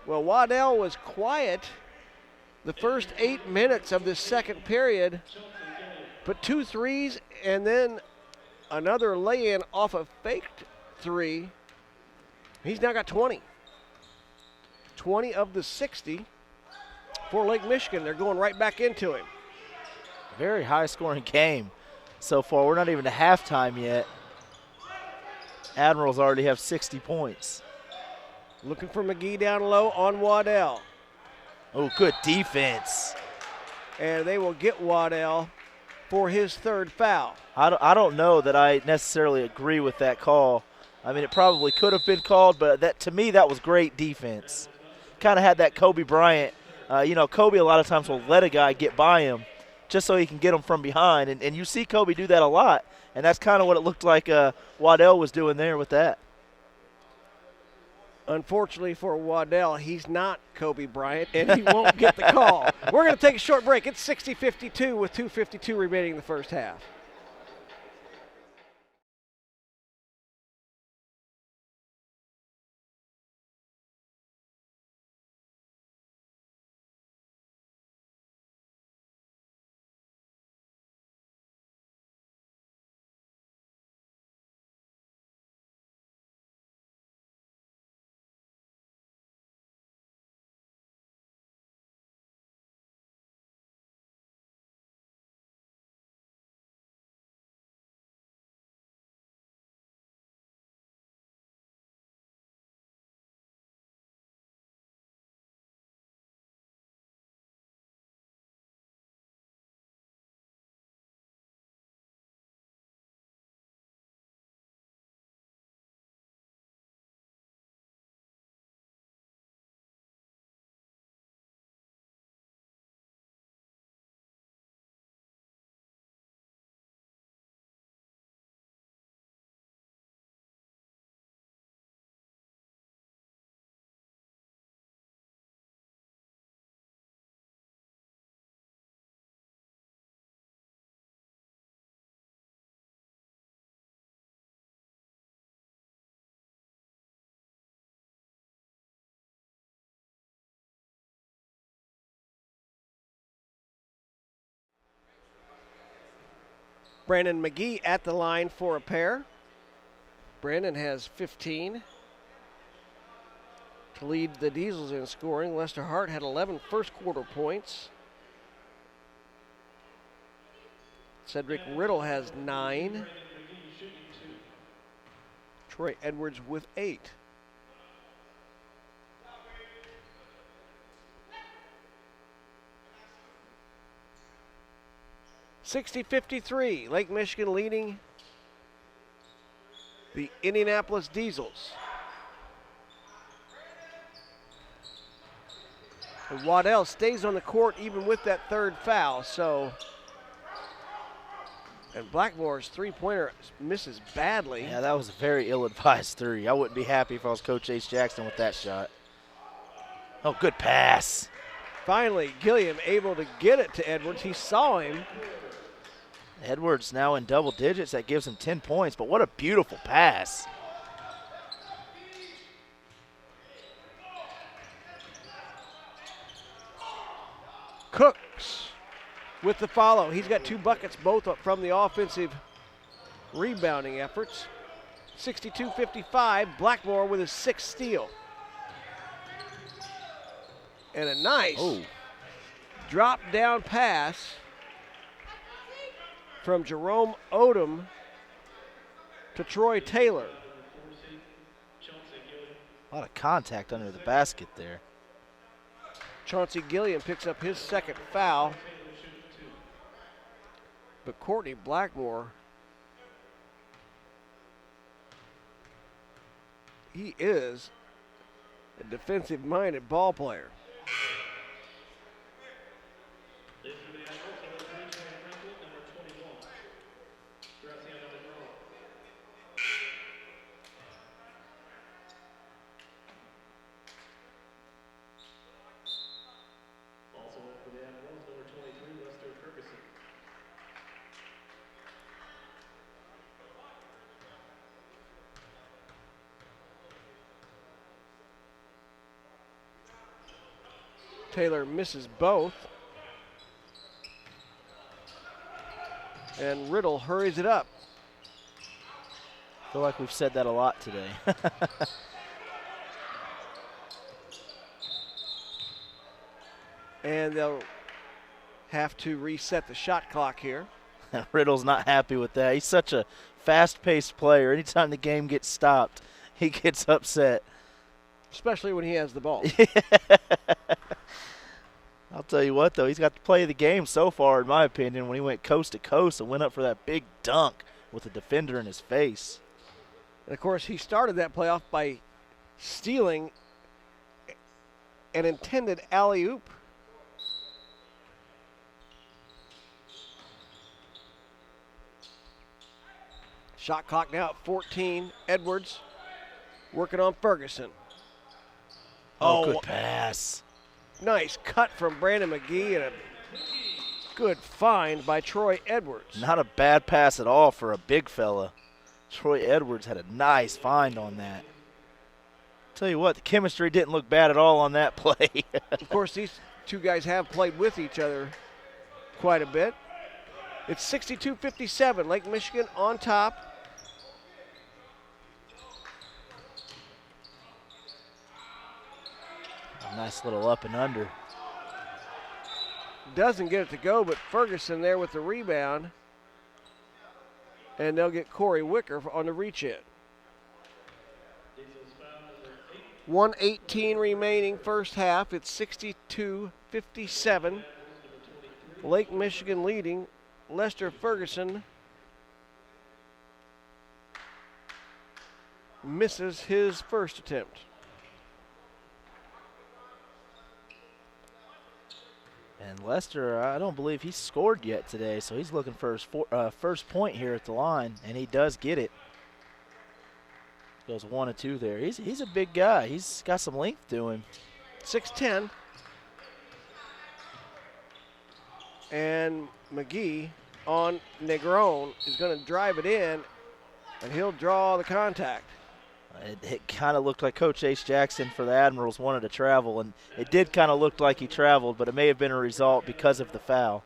Well, Waddell was quiet the first 8 minutes of this second period, but 2 threes and then another lay-in off a faked three. He's now got 20. 20 of the 60 for Lake Michigan. They're going right back into him. Very high-scoring game so far. We're not even to halftime yet. Admirals already have 60 points. Looking for McGee down low on Waddell. Oh, good defense. And they will get Waddell for his third foul. I don't know that I necessarily agree with that call. I mean, it probably could have been called, but to me, that was great defense. Kind of had that Kobe Bryant. Kobe a lot of times will let a guy get by him just so he can get him from behind. And you see Kobe do that a lot. And that's kind of what it looked like Waddell was doing there with that. Unfortunately for Waddell, he's not Kobe Bryant, and he won't get the call. We're going to take a short break. It's 60-52 with 2:52 remaining in the first half. Brandon McGee at the line for a pair. Brandon has 15 to lead the Diesels in scoring. Lester Hart had 11 first quarter points. Cedric Riddle has 9. Troy Edwards with 8. (60-53), Lake Michigan leading the Indianapolis Diesels. And Waddell stays on the court even with that third foul. And Blackmore's three-pointer misses badly. Yeah, that was a very ill-advised three. I wouldn't be happy if I was Coach Ace Jackson with that shot. Oh, good pass. Finally, Gilliam able to get it to Edwards. He saw him. Edwards now in double digits. That gives him 10 points, but what a beautiful pass. Cooks with the follow. He's got 2 buckets, both from the offensive rebounding efforts. 62-55, Blackmore with his 6th steal. And a nice drop down pass from Jerome Odom to Troy Taylor. A lot of contact under the basket there. Chauncey Gilliam picks up his 2nd foul. But Courtney Blackmore, he is a defensive-minded ball player. Taylor misses both. And Riddle hurries it up. I feel like we've said that a lot today. And they'll have to reset the shot clock here. Riddle's not happy with that. He's such a fast-paced player. Anytime the game gets stopped, he gets upset. Especially when he has the ball. I'll tell you what, though, he's got to play the game so far, in my opinion, when he went coast to coast and went up for that big dunk with a defender in his face. And, of course, he started that playoff by stealing an intended alley-oop. Shot clock now at 14. Edwards working on Ferguson. Good pass. Nice cut from Brandon McGee and a good find by Troy Edwards. Not a bad pass at all for a big fella. Troy Edwards had a nice find on that. Tell you what, the chemistry didn't look bad at all on that play. Of course, these 2 guys have played with each other quite a bit. It's 62-57, Lake Michigan on top. Nice little up and under. Doesn't get it to go, but Ferguson there with the rebound. And they'll get Corey Wicker on the reach in. 1:18 remaining first half. It's 62-57. Lake Michigan leading. Lester Ferguson misses his first attempt. And Lester, I don't believe he's scored yet today, so he's looking for his first point here at the line, and he does get it. Goes 1 of 2 there. He's a big guy. He's got some length to him. 6'10". And McGee on Negron is going to drive it in, and he'll draw the contact. It kind of looked like Coach Ace Jackson for the Admirals wanted to travel, and it did kind of look like he traveled, but it may have been a result because of the foul.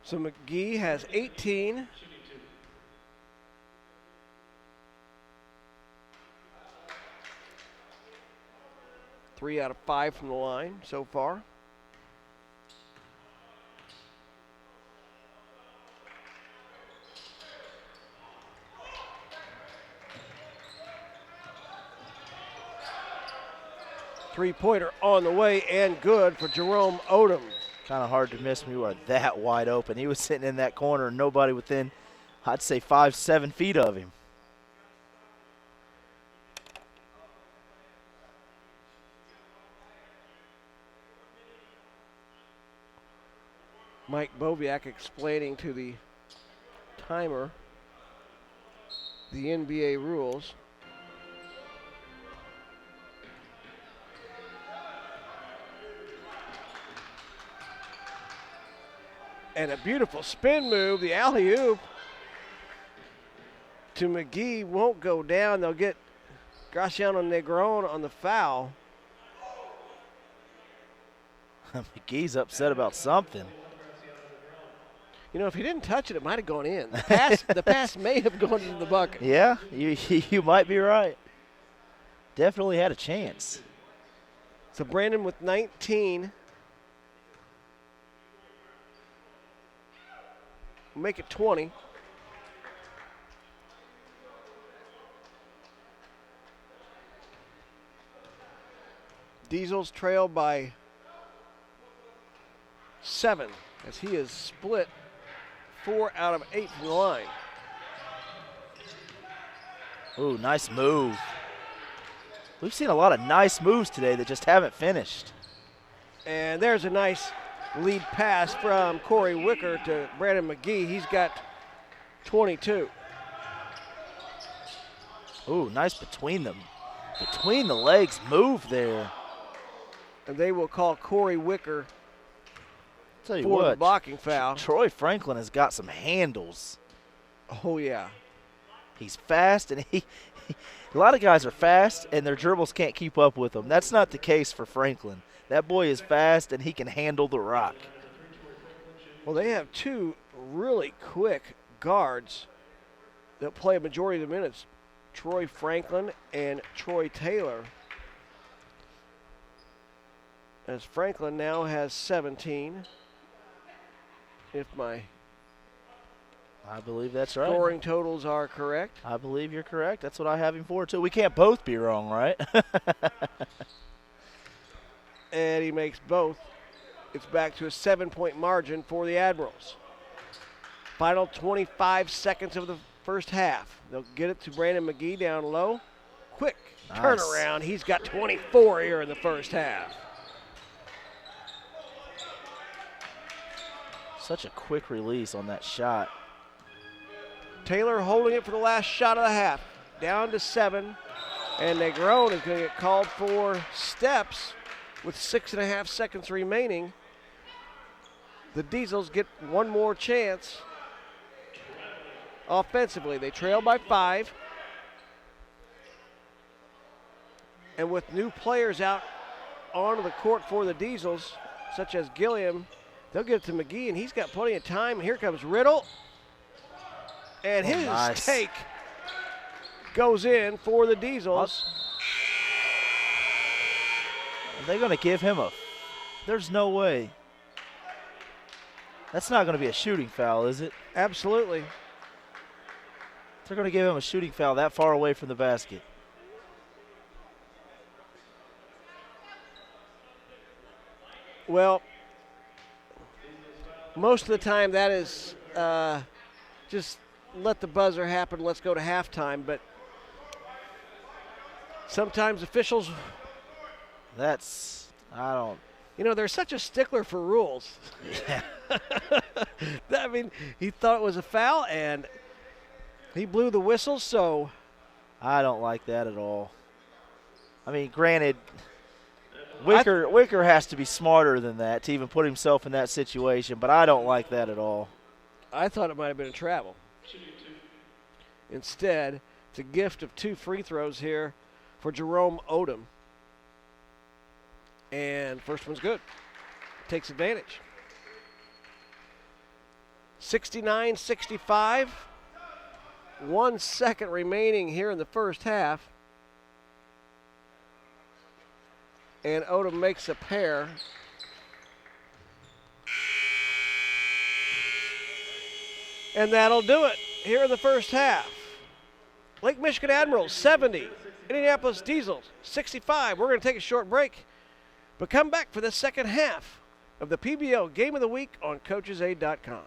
So McGee has 18. Three out of 5 from the line so far. Three-pointer on the way and good for Jerome Odom. Kind of hard to miss when you are that wide open. He was sitting in that corner and nobody within, I'd say, 5-7 feet of him. Mike Boviak explaining to the timer the NBA rules. And a beautiful spin move, the alley-oop to McGee won't go down. They'll get Graciano Negron on the foul. McGee's upset about something. You know, if he didn't touch it, it might have gone in. The pass may have gone into the bucket. Yeah, you might be right. Definitely had a chance. So Brandon with 19. Make it 20. Diesels trail by 7 as he is split 4 out of 8 from the line. Ooh, nice move. We've seen a lot of nice moves today that just haven't finished. And there's a nice lead pass from Corey Wicker to Brandon McGee. He's got 22. Ooh, nice between the legs move there. And they will call Corey Wicker Tell you for what, the blocking foul. Troy Franklin has got some handles. Oh, yeah. He's fast, and a lot of guys are fast, and their dribbles can't keep up with them. That's not the case for Franklin. That boy is fast, and he can handle the rock. Well, they have 2 really quick guards that play a majority of the minutes, Troy Franklin and Troy Taylor. As Franklin now has 17. If my I believe that's right. scoring totals are correct. I believe you're correct. That's what I have him for, too. We can't both be wrong, right? And he makes both. It's back to a 7-point margin for the Admirals. Final 25 seconds of the first half. They'll get it to Brandon McGee down low. Quick turnaround. He's got 24 here in the first half. Such a quick release on that shot. Taylor holding it for the last shot of the half. Down to 7. And Negron is going to get called for steps with 6.5 seconds remaining. The Diesels get one more chance offensively. They trail by 5. And with new players out onto the court for the Diesels, such as Gilliam, they'll get it to McGee, and he's got plenty of time. Here comes Riddle. And his take goes in for the Diesels. Are they going to give him a – there's no way. That's not going to be a shooting foul, is it? Absolutely. They're going to give him a shooting foul that far away from the basket. Well, most of the time that is just let the buzzer happen, let's go to halftime. But sometimes officials, I don't. You know, they're such a stickler for rules. Yeah. I mean, he thought it was a foul, and he blew the whistle, so. I don't like that at all. I mean, granted, Wicker has to be smarter than that to even put himself in that situation, but I don't like that at all. I thought it might have been a travel. Instead, it's a gift of 2 free throws here for Jerome Odom. And first one's good. Takes advantage. 69-65. 1 second remaining here in the first half. And Odom makes a pair. And that'll do it here in the first half. Lake Michigan Admirals 70, Indianapolis Diesels 65. We're going to take a short break, but come back for the second half of the PBL Game of the Week on CoachesAid.com.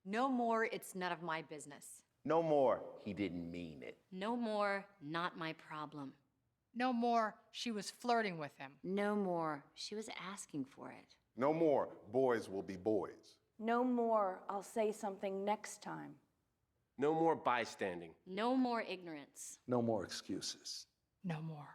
No more, it's none of my business. No more, he didn't mean it. No more, not my problem. No more, she was flirting with him. No more, she was asking for it. No more, boys will be boys. No more, I'll say something next time. No more bystanding. No more ignorance. No more excuses. No more.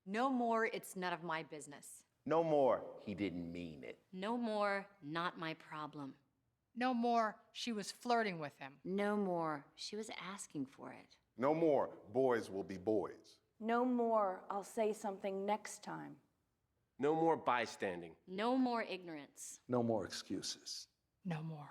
No more, it's none of my business. No more, he didn't mean it. No more, not my problem. No more, she was flirting with him. No more, she was asking for it. No more, boys will be boys. No more, I'll say something next time. No more bystanding. No more ignorance. No more excuses. No more.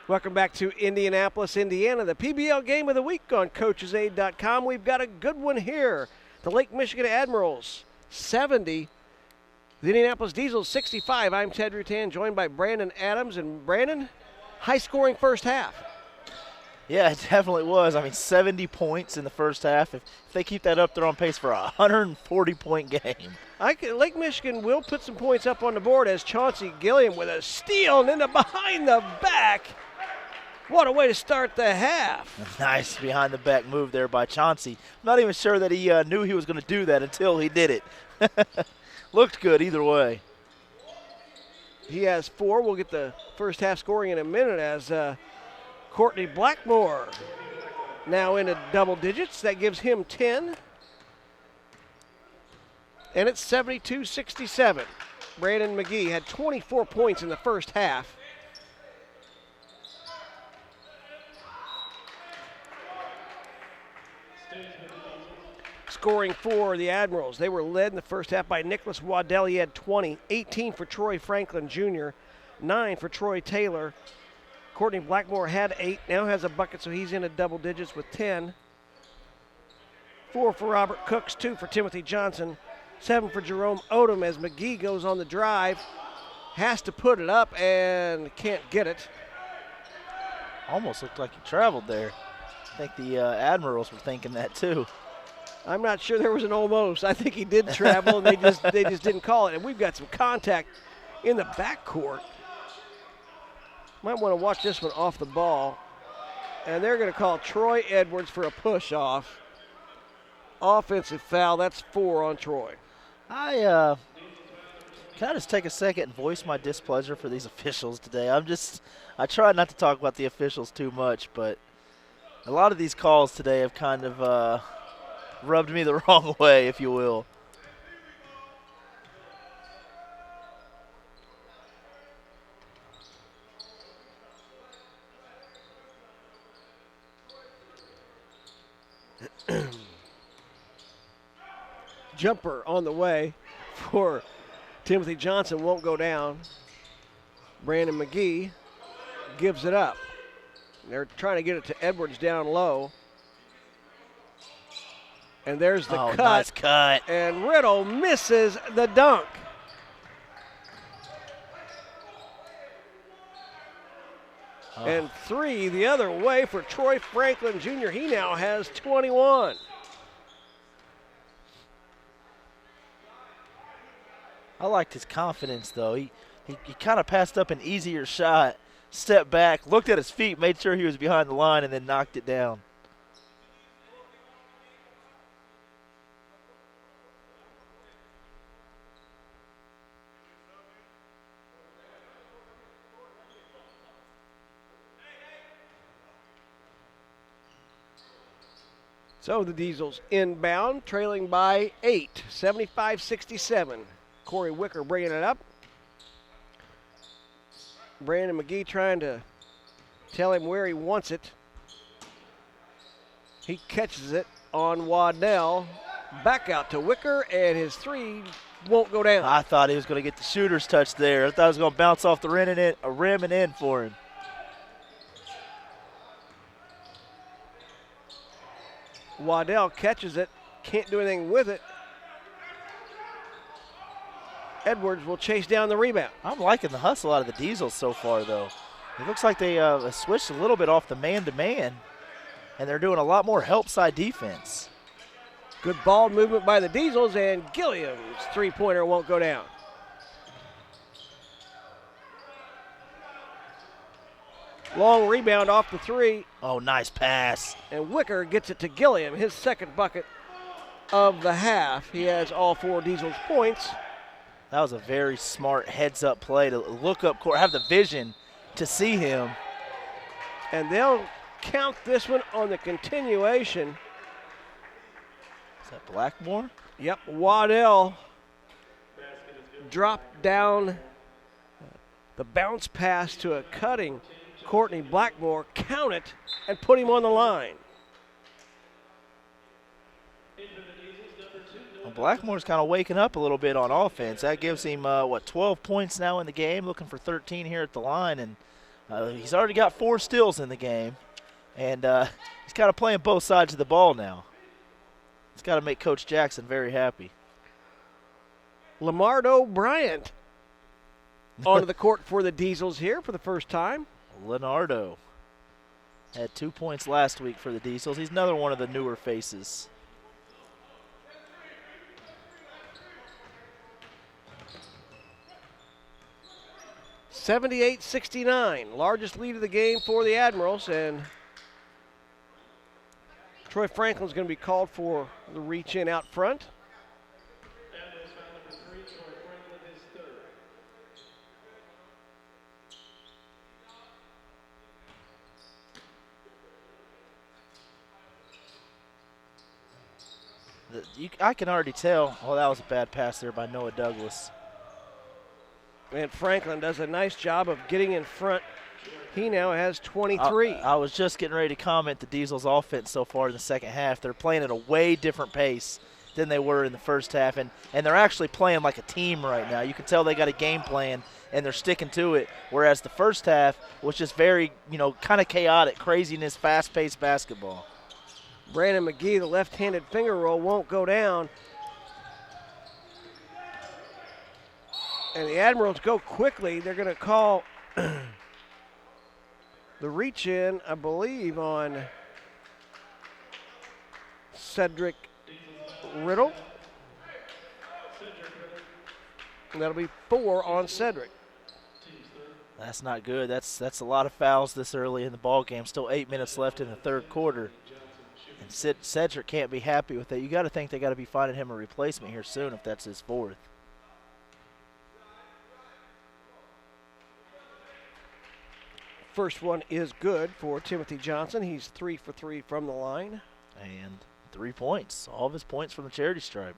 Welcome back to Indianapolis, Indiana, the PBL game of the week on CoachesAid.com. We've got a good one here. The Lake Michigan Admirals, 70. The Indianapolis Diesels, 65. I'm Ted Rutan, joined by Brandon Adams. And Brandon, high-scoring first half. Yeah, it definitely was. I mean, 70 points in the first half. If they keep that up, they're on pace for a 140-point game. Lake Michigan will put some points up on the board as Chauncey Gilliam with a steal and then a behind the back. What a way to start the half. Nice behind-the-back move there by Chauncey. I'm not even sure that he knew he was going to do that until he did it. Looked good either way. He has 4. We'll get the first half scoring in a minute as Courtney Blackmore now into double digits. That gives him 10. And it's 72-67. Brandon McGee had 24 points in the first half. Scoring for the Admirals. They were led in the first half by Nicholas Waddell. He had 20, 18 for Troy Franklin Jr., 9 for Troy Taylor. Courtney Blackmore had 8, now has a bucket, so he's into double digits with 10. 4 for Robert Cooks, 2 for Timothy Johnson, 7 for Jerome Odom as McGee goes on the drive. Has to put it up and can't get it. Almost looked like he traveled there. I think the Admirals were thinking that too. I'm not sure there was an almost. I think he did travel, and they just didn't call it. And we've got some contact in the backcourt. Might want to watch this one off the ball. And they're going to call Troy Edwards for a push-off. Offensive foul. That's 4 on Troy. Can I just take a second and voice my displeasure for these officials today? I try not to talk about the officials too much, but a lot of these calls today have kind of rubbed me the wrong way, if you will. Jumper on the way for Timothy Johnson, won't go down. Brandon McGee gives it up. They're trying to get it to Edwards down low. And there's the cut. Nice cut. And Riddle misses the dunk. And 3 the other way for Troy Franklin Jr. He now has 21. I liked his confidence, though. He kind of passed up an easier shot, stepped back, looked at his feet, made sure he was behind the line, and then knocked it down. So the Diesels inbound, trailing by 8, 75-67. Corey Wicker bringing it up. Brandon McGee trying to tell him where he wants it. He catches it on Waddell. Back out to Wicker, and his 3 won't go down. I thought he was going to get the shooter's touch there. I thought it was going to bounce off the rim and in for him. Waddell catches it, can't do anything with it. Edwards will chase down the rebound. I'm liking the hustle out of the Diesels so far, though. It looks like they switched a little bit off the man-to-man, and they're doing a lot more help side defense. Good ball movement by the Diesels, and Gilliam's 3-pointer won't go down. Long rebound off the 3. Oh, nice pass. And Wicker gets it to Gilliam, his second bucket of the half. He has all 4 Diesels points. That was a very smart heads-up play to look up court, have the vision to see him. And they'll count this one on the continuation. Is that Blackmore? Yep, Waddell dropped down the bounce pass to a cutting Courtney Blackmore, count it, and put him on the line. Well, Blackmore's kind of waking up a little bit on offense. That gives him, 12 points now in the game, looking for 13 here at the line. And he's already got 4 steals in the game. And he's kind of playing both sides of the ball now. It's got to make Coach Jackson very happy. Lamardo Bryant onto the court for the Diesels here for the first time. Leonardo had 2 points last week for the Diesels. He's another one of the newer faces. (78-69), largest lead of the game for the Admirals, and Troy Franklin's going to be called for the reach in out front. I can already tell. Oh, that was a bad pass there by Noah Douglas. And Franklin does a nice job of getting in front. He now has 23. I was just getting ready to comment the Diesels' offense so far in the second half. They're playing at a way different pace than they were in the first half, and they're actually playing like a team right now. You can tell they got a game plan, and they're sticking to it, whereas the first half was just very, kind of chaotic, craziness, fast-paced basketball. Brandon McGee, the left-handed finger roll, won't go down. And the Admirals go quickly. They're going to call the reach in, I believe, on Cedric Riddle. And that'll be 4 on Cedric. That's not good. That's a lot of fouls this early in the ball game. Still 8 minutes left in the third quarter. And Cedric can't be happy with that. You got to think they got to be finding him a replacement here soon if that's his fourth. First one is good for Timothy Johnson. He's 3 for 3 from the line. And 3 points. All of his points from the charity stripe.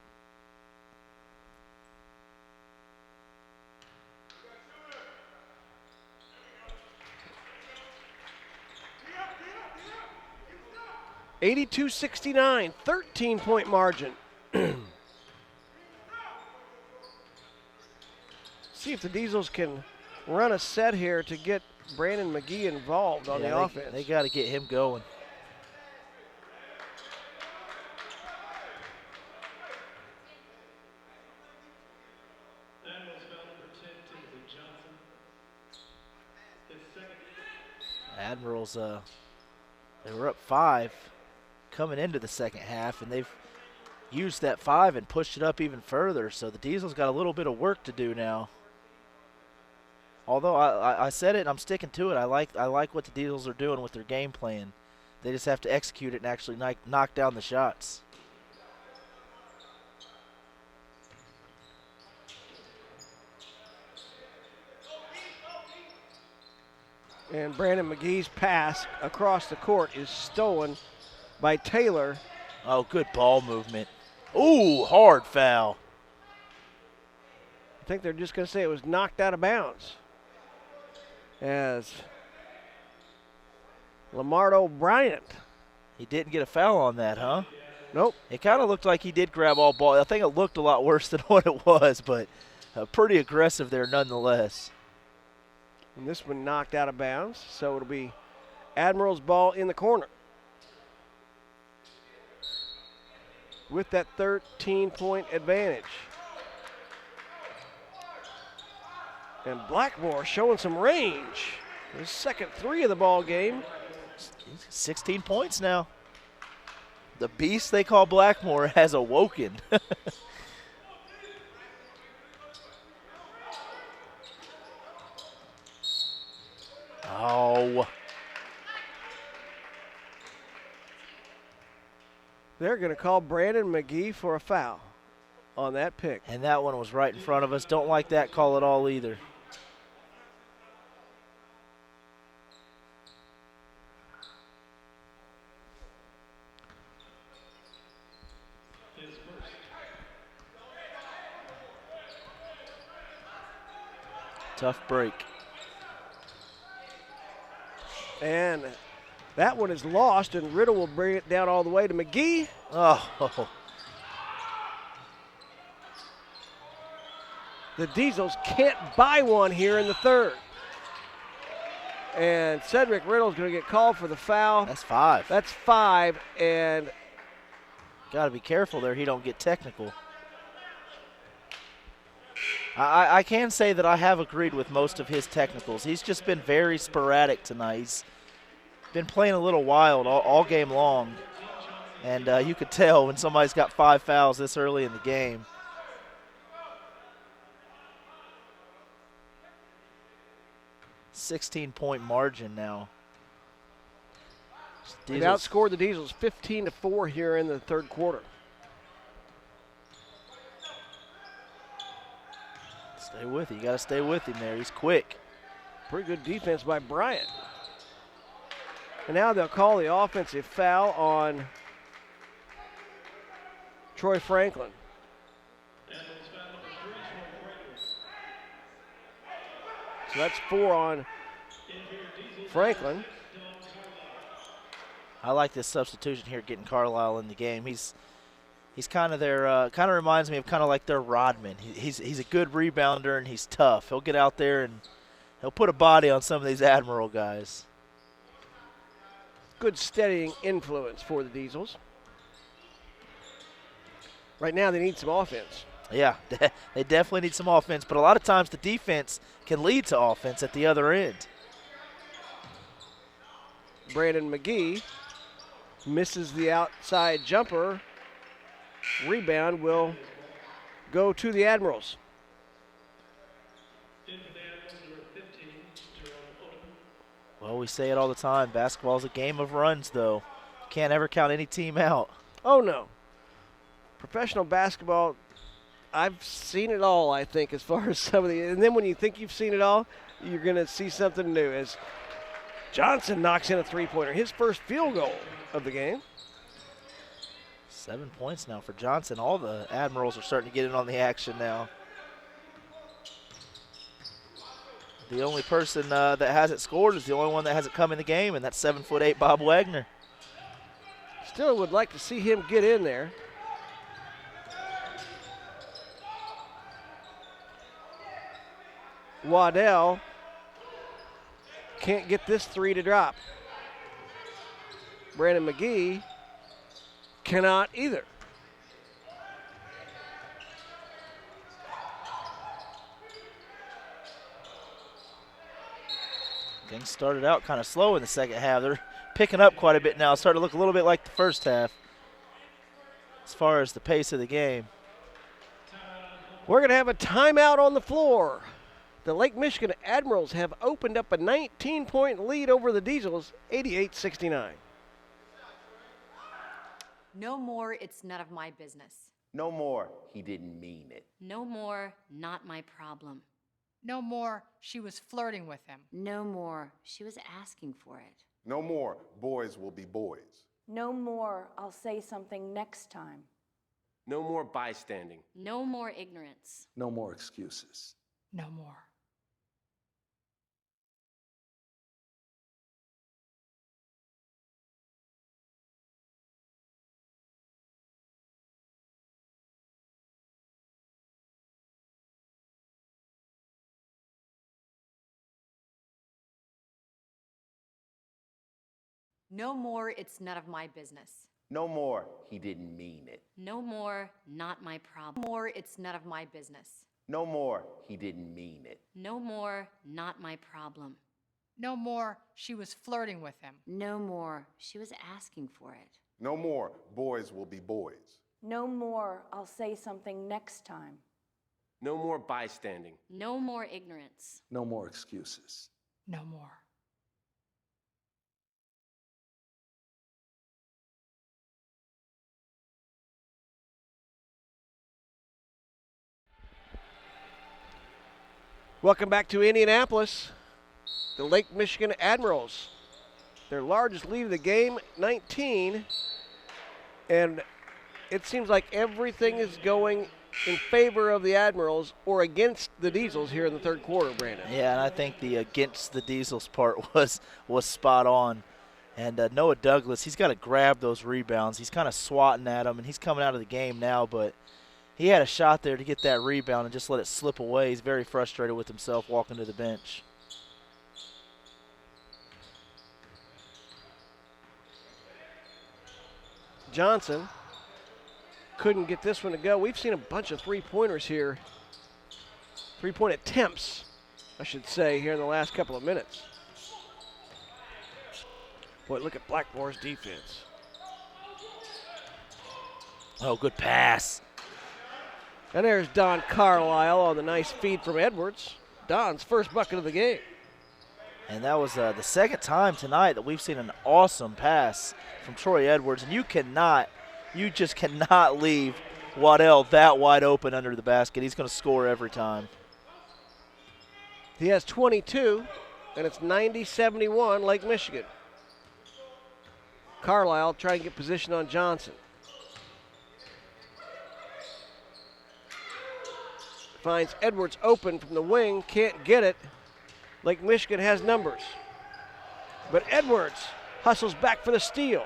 (82-69), 13-point margin. See if the Diesels can run a set here to get Brandon McGee involved on the offense. They got to get him going. Admirals, they were up 5 coming into the second half, and they've used that 5 and pushed it up even further. So the Diesels got a little bit of work to do now. Although I said it and I'm sticking to it, I like what the Diesels are doing with their game plan. They just have to execute it and actually knock down the shots. And Brandon McGee's pass across the court is stolen by Taylor. Oh, good ball movement. Ooh, hard foul. I think they're just going to say it was knocked out of bounds. As Lamardo Bryant. He didn't get a foul on that, huh? Nope. It kind of looked like he did grab all ball. I think it looked a lot worse than what it was, but pretty aggressive there nonetheless. And this one knocked out of bounds, so it'll be Admirals ball in the corner. With that 13-point advantage. And Blackmore showing some range. His second 3 of the ball game. 16 points now. The beast they call Blackmore has awoken. Oh. They're going to call Brandon McGee for a foul on that pick. And that one was right in front of us. Don't like that call at all either. Tough break. And that one is lost, and Riddle will bring it down all the way to McGee. Oh. The Diesels can't buy one here in the third. And Cedric Riddle's going to get called for the foul. That's 5. That's 5, and got to be careful there he don't get technical. I can say that I have agreed with most of his technicals. He's just been very sporadic tonight. He's been playing a little wild all game long. And you could tell when somebody's got 5 fouls this early in the game. .16-point margin now. They've outscored the Diesels 15-4 here in the third quarter. Stay with it. You got to stay with him there. He's quick. Pretty good defense by Bryant. And now they'll call the offensive foul on Troy Franklin. So that's 4 on Franklin. I like this substitution here, getting Carlisle in the game. He's kind of their kind of reminds me of kind of like their Rodman. He's a good rebounder and he's tough. He'll get out there and he'll put a body on some of these Admiral guys. Good steadying influence for the Diesels. Right now they need some offense. Yeah, they definitely need some offense, but a lot of times the defense can lead to offense at the other end. Brandon McGee misses the outside jumper. Rebound will go to the Admirals. Well, we say it all the time. Basketball is a game of runs, though. You can't ever count any team out. Oh, no. Professional basketball, I've seen it all, I think, as far as some of the – and then when you think you've seen it all, you're going to see something new as Johnson knocks in a three-pointer, his first field goal of the game. 7 points now for Johnson. All the Admirals are starting to get in on the action now. The only person that hasn't scored is the only one that hasn't come in the game, and that's 7'8" Bob Wagner. Still would like to see him get in there. Waddell can't get this three to drop. Brandon McGee cannot either. Things started out kind of slow in the second half. They're picking up quite a bit now. Starting to look a little bit like the first half as far as the pace of the game. We're going to have a timeout on the floor. The Lake Michigan Admirals have opened up a 19-point lead over the Diesels, 88-69. No more, it's none of my business. No more, he didn't mean it. No more, not my problem. No more, she was flirting with him. No more, she was asking for it. No more, boys will be boys. No more, I'll say something next time. No more bystanding. No more ignorance. No more excuses. No more. No more, it's none of my business. No more, he didn't mean it. No more, not my problem. No more, it's none of my business. No more, he didn't mean it. No more, not my problem. No more, she was flirting with him. No more, she was asking for it. No more, boys will be boys. No more, I'll say something next time. No more bystanding. No more ignorance. No more excuses. No more. Welcome back to Indianapolis. The Lake Michigan Admirals, their largest lead of the game, 19. And it seems like everything is going in favor of the Admirals or against the Diesels here in the third quarter, Brandon. Yeah, and I think the against the Diesels part was spot on. And Noah Douglas, he's got to grab those rebounds. He's kind of swatting at them, and he's coming out of the game now, but he had a shot there to get that rebound and just let it slip away. He's very frustrated with himself walking to the bench. Johnson couldn't get this one to go. We've seen a bunch of three-pointers here. Three-point attempts, I should say, here in the last couple of minutes. Boy, look at Blackmore's defense. Oh, good pass. And there's Don Carlisle on the nice feed from Edwards. Don's first bucket of the game. And that was the second time tonight that we've seen an awesome pass from Troy Edwards. And you just cannot leave Waddell that wide open under the basket. He's going to score every time. He has 22, and it's 90-71 Lake Michigan. Carlisle trying to get position on Johnson. Finds Edwards open from the wing, can't get it. Lake Michigan has numbers. But Edwards hustles back for the steal.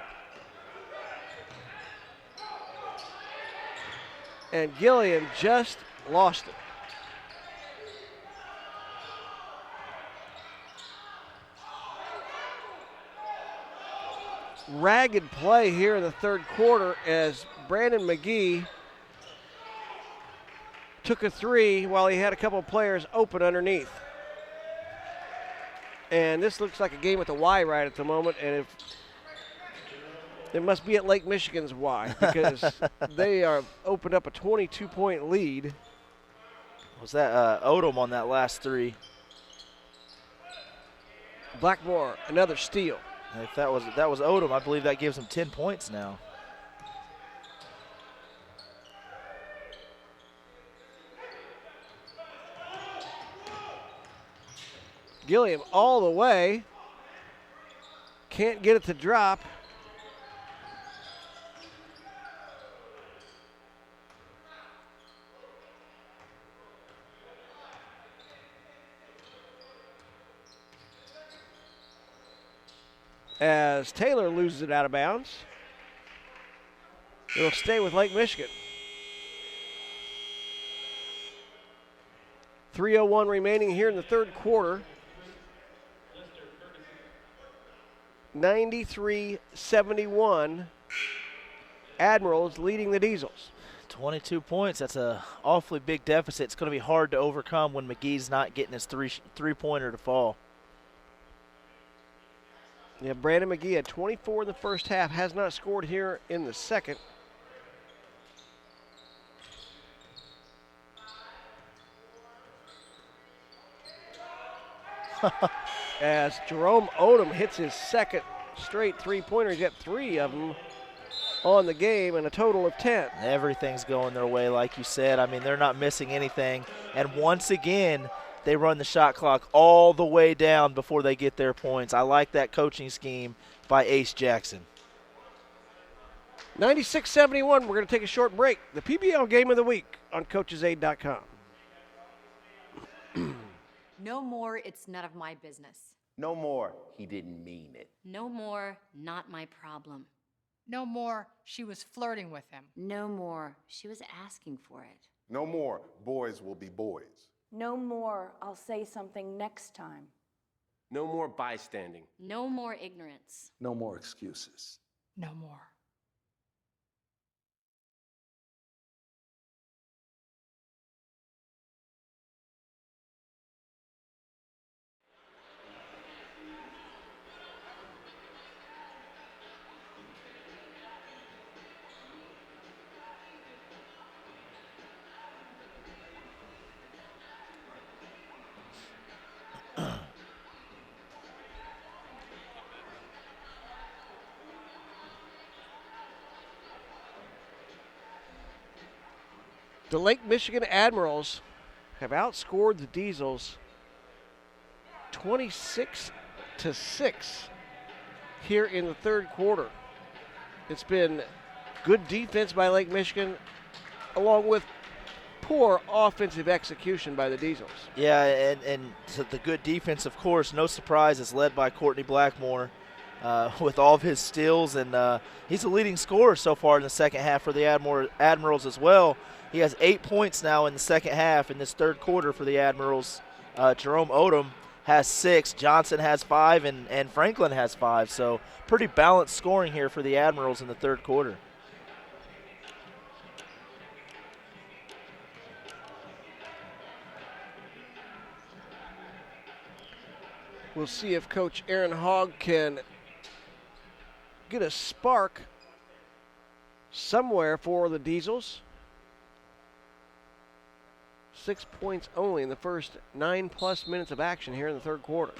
And Gillian just lost it. Ragged play here in the third quarter as Brandon McGee took a three while he had a couple of players open underneath. And this looks like a game with a Y right at the moment, and if it must be at Lake Michigan's Y because they are opened up a 22-point lead. Was that Odom on that last three? Blackmore, another steal. If that was Odom, I believe that gives him 10 points now. Gilliam all the way. Can't get it to drop. As Taylor loses it out of bounds. It'll stay with Lake Michigan. 3:01 remaining here in the third quarter. 93-71. Admirals leading the Diesels. 22 points. That's a awfully big deficit. It's going to be hard to overcome when McGee's not getting his three-pointer to fall. Yeah, Brandon McGee had 24 in the first half, has not scored here in the second. As Jerome Odom hits his second straight three-pointer. He's got 3 of them on the game and a total of 10. Everything's going their way, like you said. I mean, they're not missing anything. And once again, they run the shot clock all the way down before they get their points. I like that coaching scheme by Ace Jackson. 96-71. We're going to take a short break. The PBL Game of the Week on CoachesAid.com. No more, it's none of my business. No more, he didn't mean it. No more, not my problem. No more, she was flirting with him. No more, she was asking for it. No more, boys will be boys. No more, I'll say something next time. No more bystanding. No more ignorance. No more excuses. No more. The Lake Michigan Admirals have outscored the Diesels 26-6 here in the third quarter. It's been good defense by Lake Michigan along with poor offensive execution by the Diesels. Yeah, and so the good defense, of course, no surprise, is led by Courtney Blackmore with all of his steals, and he's the leading scorer so far in the second half for the Admirals as well. He has 8 points now in the second half in this third quarter for the Admirals. Jerome Odom has 6, Johnson has 5, and Franklin has 5. So pretty balanced scoring here for the Admirals in the third quarter. We'll see if Coach Aaron Hogg can get a spark somewhere for the Diesels. 6 points only in the first 9+ minutes of action here in the third quarter.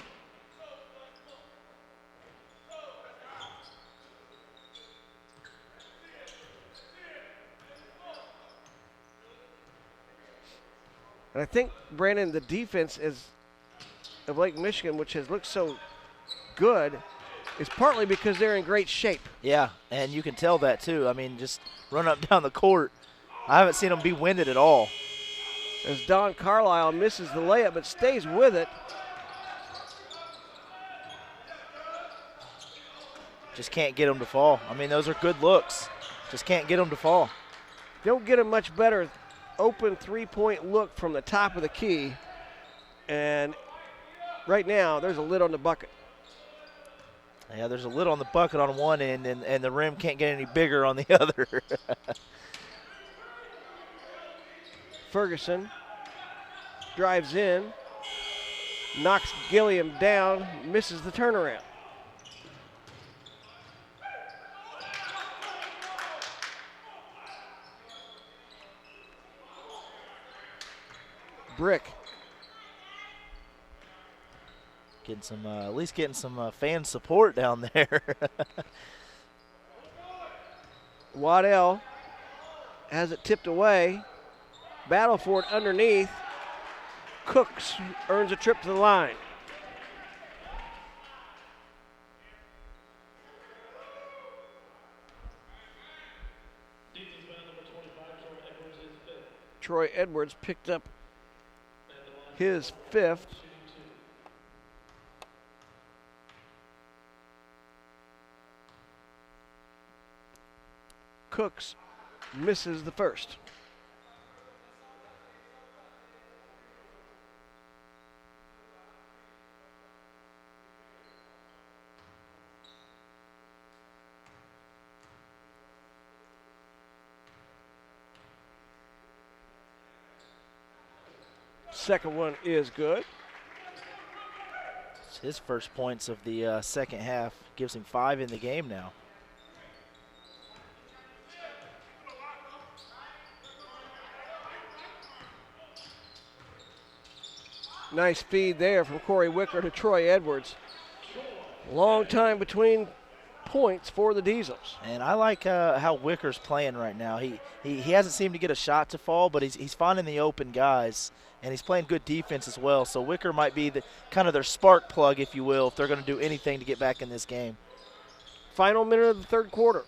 And I think, Brandon, the defense of Lake Michigan, which has looked so good, is partly because they're in great shape. Yeah, and you can tell that too. I mean, just run up down the court. I haven't seen them be winded at all. As Don Carlisle misses the layup but stays with it. Just can't get them to fall. I mean, those are good looks. Just can't get them to fall. Don't get a much better open three-point look from the top of the key. And right now, there's a lid on the bucket. Yeah, there's a lid on the bucket on one end, and the rim can't get any bigger on the other. Ferguson drives in, knocks Gilliam down, misses the turnaround. Brick Getting some, at least getting some fan support down there. Waddell has it tipped away. Battle for it underneath. Cooks earns a trip to the line. Troy Edwards picked up his 5th. Cooks misses the first. Second one is good. It's his first points of the second half. Gives him 5 in the game now. Nice feed there from Corey Wicker to Troy Edwards. Long time between points for the Diesels. And I like how Wicker's playing right now. He hasn't seemed to get a shot to fall, but he's finding the open guys, and he's playing good defense as well. So Wicker might be the kind of their spark plug, if you will, if they're going to do anything to get back in this game. Final minute of the third quarter.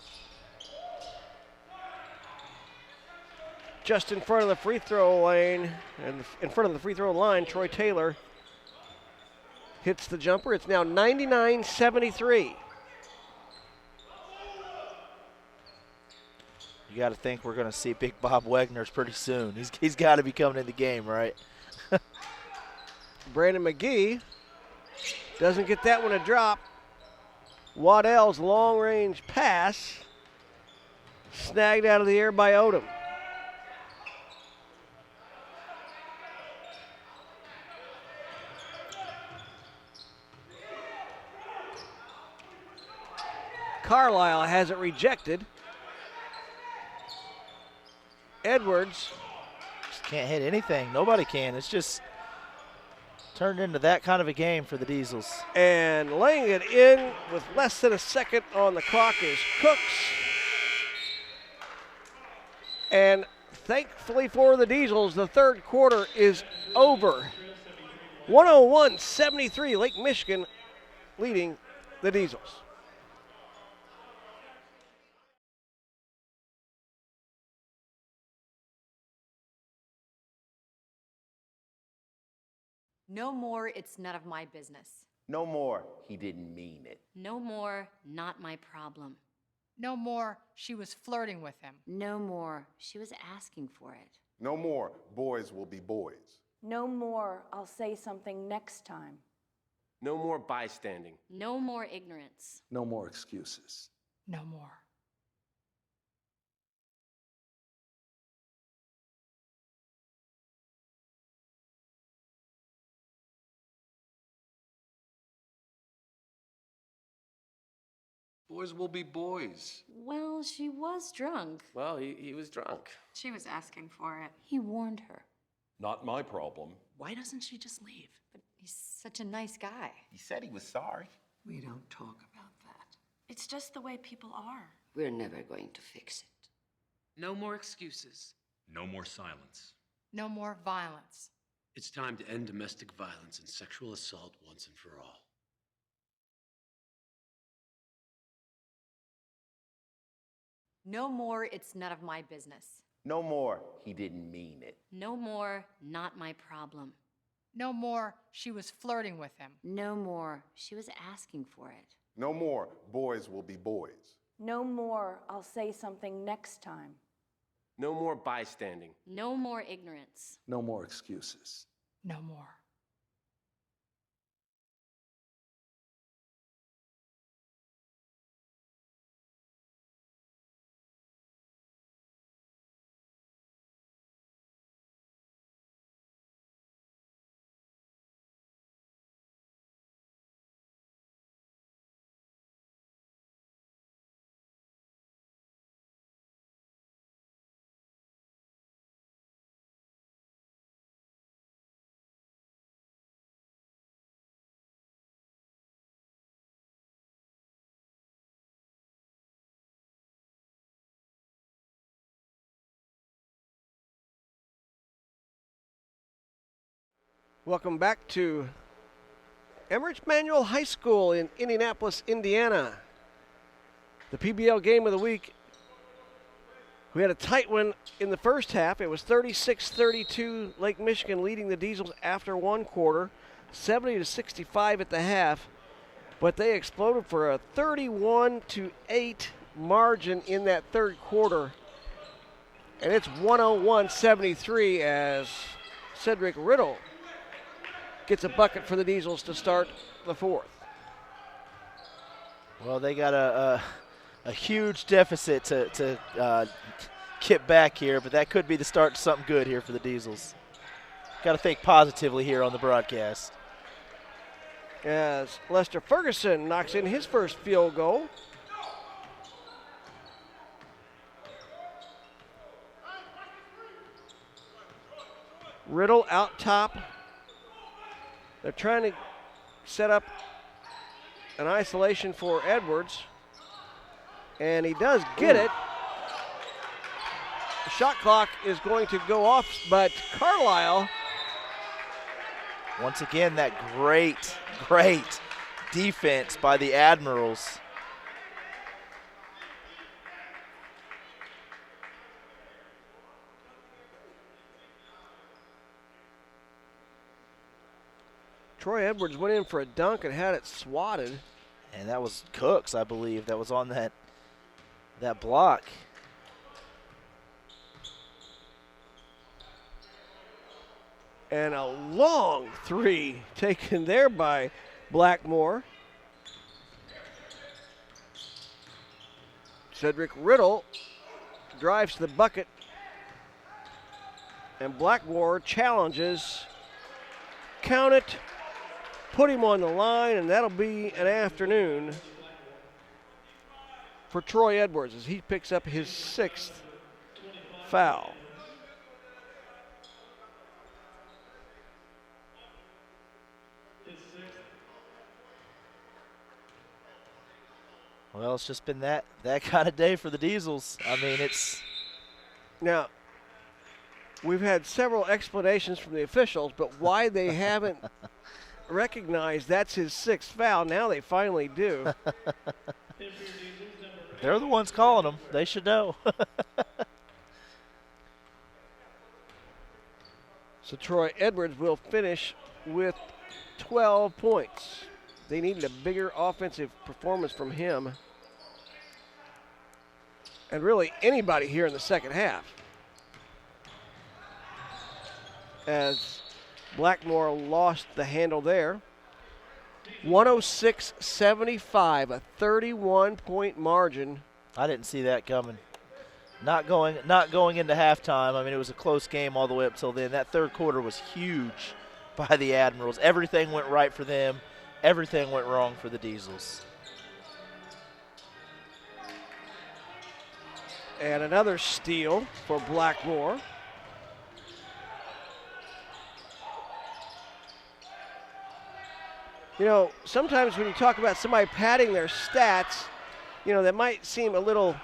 Just in front of the free throw lane, and in front of the free throw line, Troy Taylor hits the jumper. It's now 99-73. You got to think we're going to see Big Bob Wagner's pretty soon. He's got to be coming in the game, right? Brandon McGee doesn't get that one a drop. Waddell's long-range pass snagged out of the air by Odom. Carlisle has it rejected. Edwards just can't hit anything. Nobody can. It's just turned into that kind of a game for the Diesels. And laying it in with less than a second on the clock is Cooks. And thankfully for the Diesels, the third quarter is over. 101-73, Lake Michigan leading the Diesels. No more, it's none of my business. No more, he didn't mean it. No more, not my problem. No more, she was flirting with him. No more, she was asking for it. No more, boys will be boys. No more, I'll say something next time. No more bystanding. No more ignorance. No more excuses. No more. Boys will be boys. Well, she was drunk. Well, he was drunk. She was asking for it. He warned her. Not my problem. Why doesn't she just leave? But he's such a nice guy. He said he was sorry. We don't talk about that. It's just the way people are. We're never going to fix it. No more excuses. No more silence. No more violence. It's time to end domestic violence and sexual assault once and for all. No more, it's none of my business. No more, he didn't mean it. No more, not my problem. No more, she was flirting with him. No more, she was asking for it. No more, boys will be boys. No more, I'll say something next time. No more bystanding. No more ignorance. No more excuses. No more. Welcome back to Emmerich Manual High School in Indianapolis, Indiana. The PBL game of the week. We had a tight one in the first half. It was 36-32, Lake Michigan leading the Diesels after one quarter, 70-65 at the half. But they exploded for a 31-8 margin in that third quarter. And it's 101-73 as Cedric Riddle gets a bucket for the Diesels to start the fourth. Well, they got a huge deficit to get back here, but that could be the start to something good here for the Diesels. Got to think positively here on the broadcast. As Lester Ferguson knocks in his first field goal. Riddle out top. They're trying to set up an isolation for Edwards. And he does get it. The shot clock is going to go off, but Carlisle. Once again, that great defense by the Admirals. Troy Edwards went in for a dunk and had it swatted. And that was Cooks, I believe, that was on that block. And a long three taken there by Blackmore. Cedric Riddle drives to the bucket. And Blackmore challenges. Count it. Put him on the line, and that'll be an afternoon for Troy Edwards as he picks up his sixth foul. Well, it's just been that kind of day for the Diesels. I mean, it's... Now, we've had several explanations from the officials, but why they haven't recognized that's his sixth foul, now they finally do. They're the ones calling them. They should know. So Troy Edwards will finish with 12 points. They needed a bigger offensive performance from him. And really anybody here in the second half. As Blackmore lost the handle there. 106-75, a 31-point margin. I didn't see that coming. Not going into halftime. I mean, it was a close game all the way up till then. That third quarter was huge by the Admirals. Everything went right for them. Everything went wrong for the Diesels. And another steal for Blackmore. You know, sometimes when you talk about somebody padding their stats, you know, that might seem a little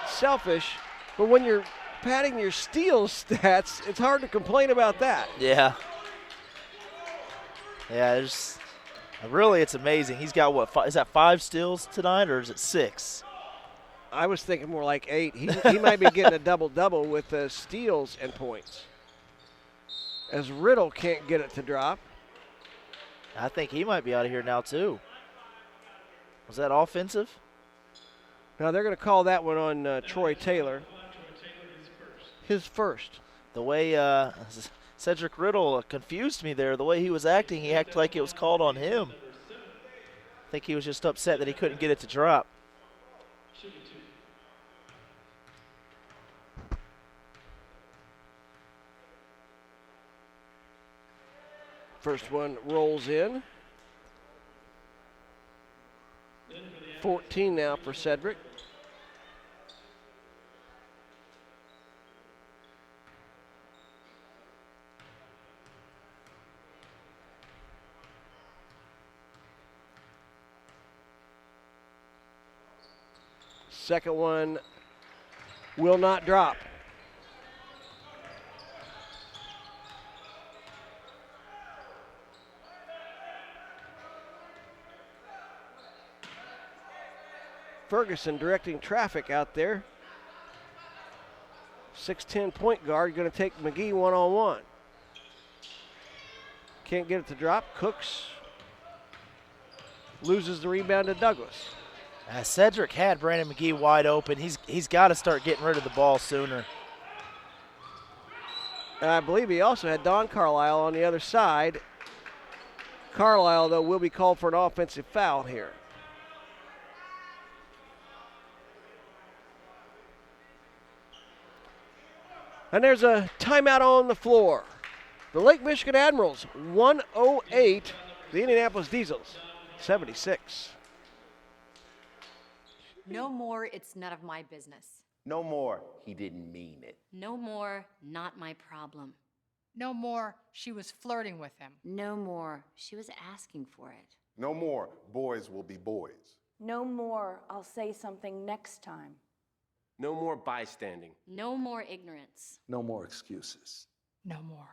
selfish, but when you're padding your steals stats, it's hard to complain about that. Yeah. Yeah, really it's amazing. He's got what, is that 5 steals tonight or is it 6? I was thinking more like 8. He might be getting a double-double with steals and points. As Riddle can't get it to drop. I think he might be out of here now too. Was that offensive? Now they're going to call that one on Troy Taylor. His first. The way Cedric Riddle confused me there. The way he was acting, he acted like it was called on him. I think he was just upset that he couldn't get it to drop. First one rolls in. 14 now for Cedric. Second one will not drop. Ferguson directing traffic out there. 6'10" point guard going to take McGee one-on-one. Can't get it to drop. Cooks loses the rebound to Douglas. Cedric had Brandon McGee wide open. He's got to start getting rid of the ball sooner. And I believe he also had Don Carlisle on the other side. Carlisle, though, will be called for an offensive foul here. And there's a timeout on the floor. The Lake Michigan Admirals, 108. The Indianapolis Diesels, 76. No more, it's none of my business. No more, he didn't mean it. No more, not my problem. No more, she was flirting with him. No more, she was asking for it. No more, boys will be boys. No more, I'll say something next time. No more bystanding. No more ignorance. No more excuses. No more.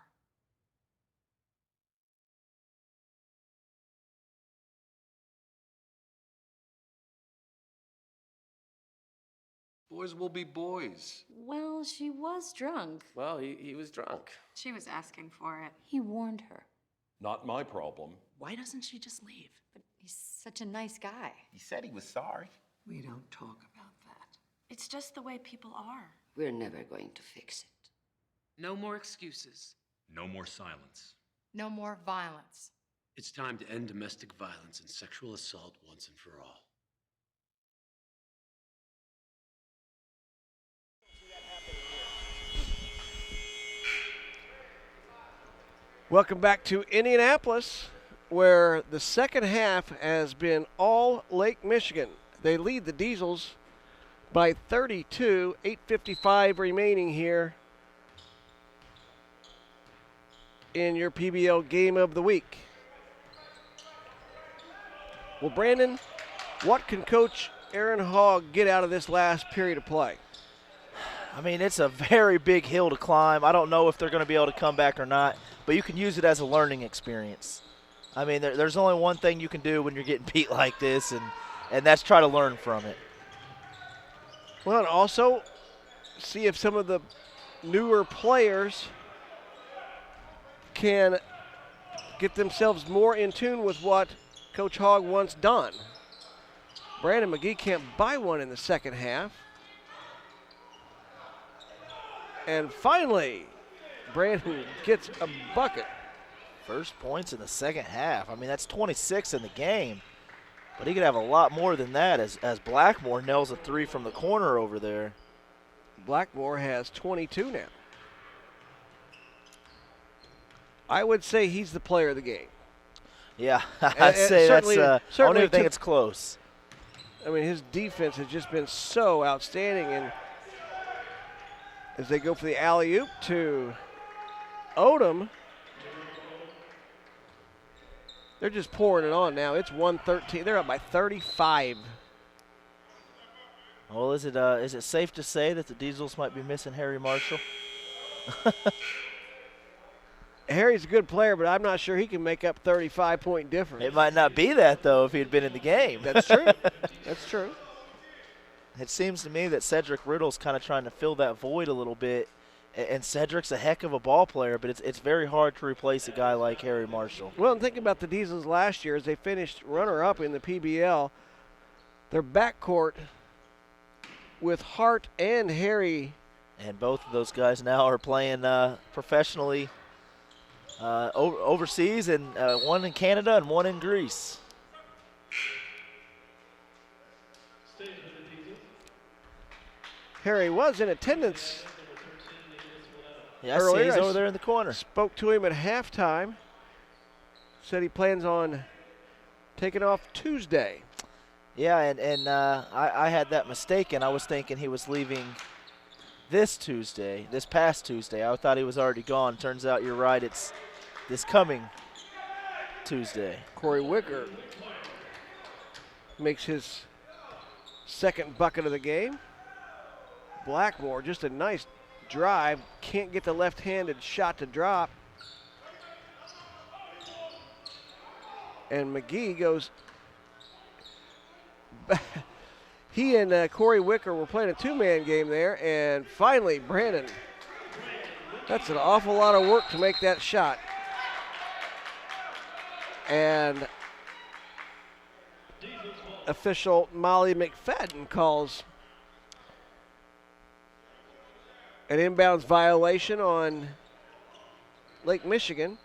Boys will be boys. Well, she was drunk. Well, he was drunk. She was asking for it. He warned her. Not my problem. Why doesn't she just leave? But he's such a nice guy. He said he was sorry. We don't talk about that. It's just the way people are. We're never going to fix it. No more excuses. No more silence. No more violence. It's time to end domestic violence and sexual assault once and for all. Welcome back to Indianapolis, where the second half has been all Lake Michigan. They lead the Diesels by 32, 8:55 remaining here in your PBL game of the week. Well, Brandon, what can Coach Aaron Hogg get out of this last period of play? I mean, it's a very big hill to climb. I don't know if they're going to be able to come back or not, but you can use it as a learning experience. I mean, there's only one thing you can do when you're getting beat like this, and that's try to learn from it. Well, and also see if some of the newer players can get themselves more in tune with what Coach Hogg wants done. Brandon McGee can't buy one in the second half. And finally, Brandon gets a bucket. First points in the second half. I mean, that's 26 in the game. But he could have a lot more than that as Blackmore nails a three from the corner over there. Blackmore has 22 now. I would say he's the player of the game. Yeah, I'd say that's I don't even think it's close. I mean, his defense has just been so outstanding. And as they go for the alley-oop to Odom, they're just pouring it on now. It's 113. They're up by 35. Well, is it safe to say that the Diesels might be missing Harry Marshall? Harry's a good player, but I'm not sure he can make up 35-point difference. It might not be that, though, if he had been in the game. That's true. That's true. It seems to me that Cedric Riddle's kind of trying to fill that void a little bit, and Cedric's a heck of a ball player, but it's very hard to replace a guy like Harry Marshall. Well, and think about the Diesels last year as they finished runner-up in the PBL. Their backcourt with Hart and Harry. And both of those guys now are playing professionally overseas, and one in Canada and one in Greece. Harry was in attendance. Yeah, I see he's over there in the corner. Spoke to him at halftime. Said he plans on taking off Tuesday. Yeah, and I had that mistaken. I was thinking he was leaving this past Tuesday. I thought he was already gone. Turns out you're right. It's this coming Tuesday. Corey Wicker makes his second bucket of the game. Blackmore, just a nice drive. Can't get the left-handed shot to drop. And McGee goes back. He and Corey Wicker were playing a two-man game there, and finally Brandon. That's an awful lot of work to make that shot. And official Molly McFadden calls an inbounds violation on Lake Michigan.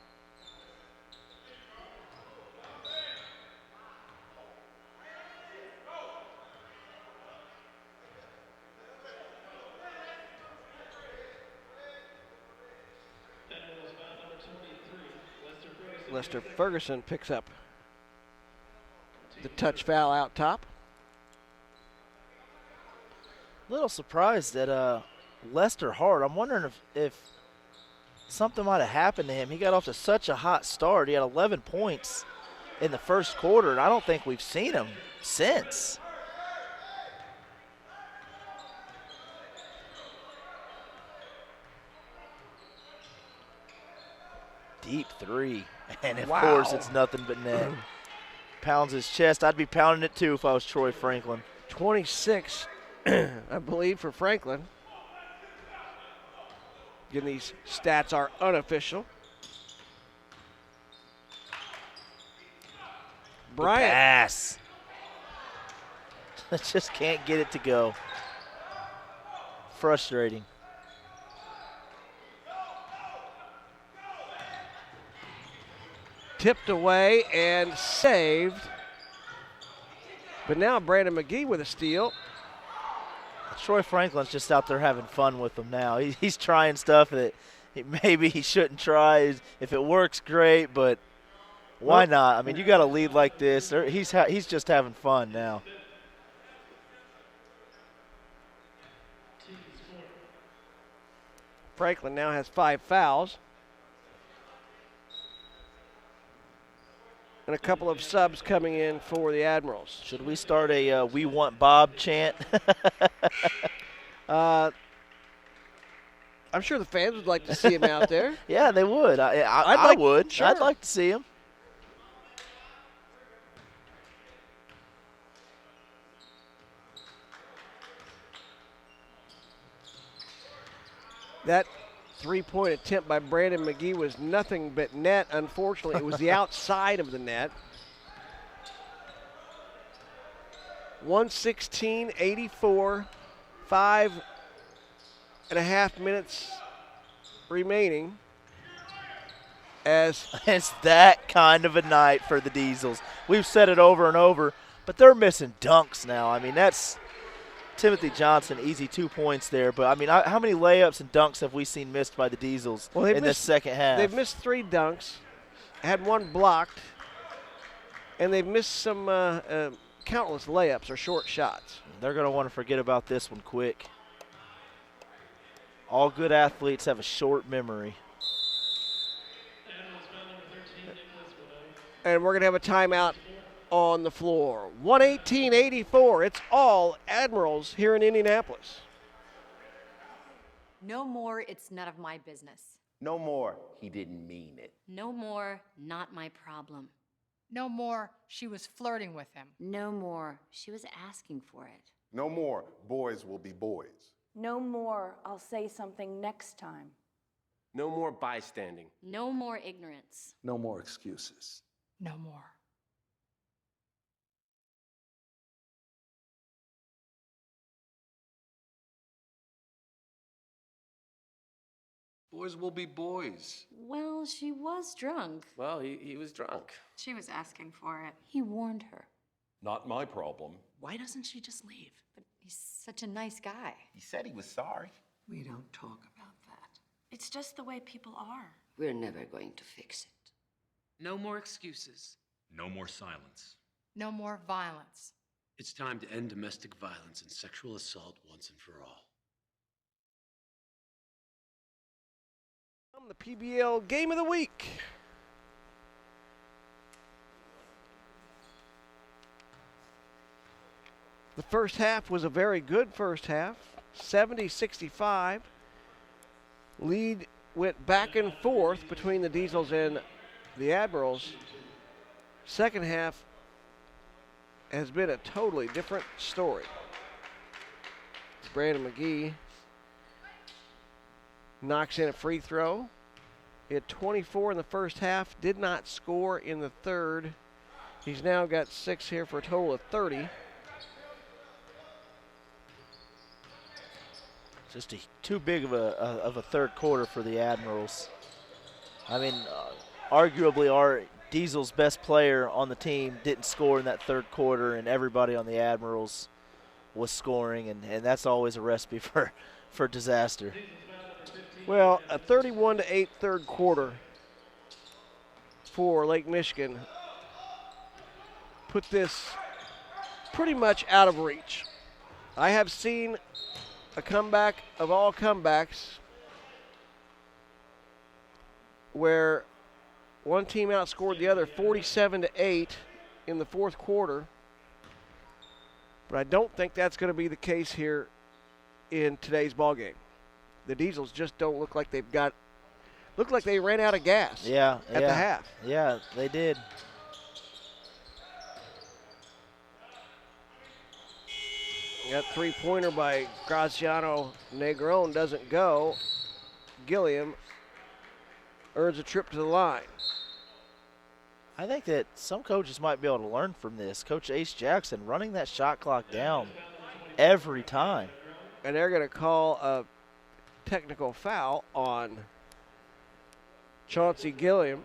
Lester Ferguson picks up the touch foul out top. Little surprised at Lester Hart. I'm wondering if something might have happened to him. He got off to such a hot start. He had 11 points in the first quarter, and I don't think we've seen him since. Deep three, and of course it's nothing but net. Pounds his chest. I'd be pounding it too if I was Troy Franklin. 26, I believe, for Franklin. Again, these stats are unofficial. Bryant. Pass. Just can't get it to go. Frustrating. Tipped away and saved. But now Brandon McGee with a steal. Troy Franklin's just out there having fun with them now. He's trying stuff that maybe he shouldn't try. If it works, great, but why not? I mean, you got a lead like this. He's just having fun now. Franklin now has 5 fouls. And a couple of subs coming in for the Admirals. Should we start a "We Want Bob" chant? I'm sure the fans would like to see him out there. Yeah, they would. I would. Sure. I'd like to see him. That three-point attempt by Brandon McGee was nothing but net. Unfortunately, it was the outside of the net. 116-84, 5.5 minutes remaining. As it's that kind of a night for the Diesels. We've said it over and over, but they're missing dunks now. I mean, that's Timothy Johnson, easy 2 points there. But, I mean, how many layups and dunks have we seen missed by the Diesels in this second half? They've missed 3 dunks, had 1 blocked, and they've missed some countless layups or short shots. They're going to want to forget about this one quick. All good athletes have a short memory. And we're going to have a timeout on the floor. 118-84. It's all Admirals here in Indianapolis. No more, it's none of my business. No more, he didn't mean it. No more, not my problem. No more, she was flirting with him. No more, she was asking for it. No more, boys will be boys. No more, I'll say something next time. No more bystanding. No more ignorance. No more excuses. No more. Boys will be boys. Well, she was drunk. Well, he was drunk. She was asking for it. He warned her. Not my problem. Why doesn't she just leave? But he's such a nice guy. He said he was sorry. We don't talk about that. It's just the way people are. We're never going to fix it. No more excuses. No more silence. No more violence. It's time to end domestic violence and sexual assault once and for all. The PBL Game of the Week. The first half was a very good first half, 70-65. Lead went back and forth between the Diesels and the Admirals. Second half has been a totally different story. Brandon McGee knocks in a free throw. He had 24 in the first half, did not score in the third. He's now got 6 here for a total of 30. Just too big of a third quarter for the Admirals. I mean, arguably our Diesel's best player on the team didn't score in that third quarter, and everybody on the Admirals was scoring, and that's always a recipe for disaster. Well, a 31-8 third quarter for Lake Michigan put this pretty much out of reach. I have seen a comeback of all comebacks where one team outscored the other 47-8 in the fourth quarter, but I don't think that's going to be the case here in today's ball game. The Diesels just don't look like they ran out of gas at the half. Yeah, they did. That three-pointer by Graziano Negron doesn't go. Gilliam earns a trip to the line. I think that some coaches might be able to learn from this. Coach Ace Jackson running that shot clock down every time. And they're going to call a technical foul on Chauncey Gilliam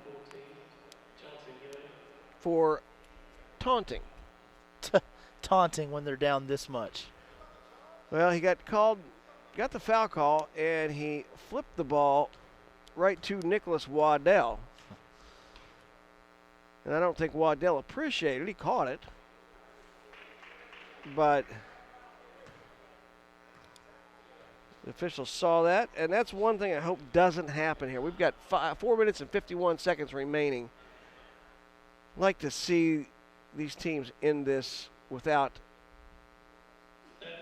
for taunting. Taunting when they're down this much. Well, he got the foul call, and he flipped the ball right to Nicholas Waddell. And I don't think Waddell appreciated it. He caught it. But the officials saw that, and that's one thing I hope doesn't happen here. We've got 4 minutes and 51 seconds remaining. I'd like to see these teams end this without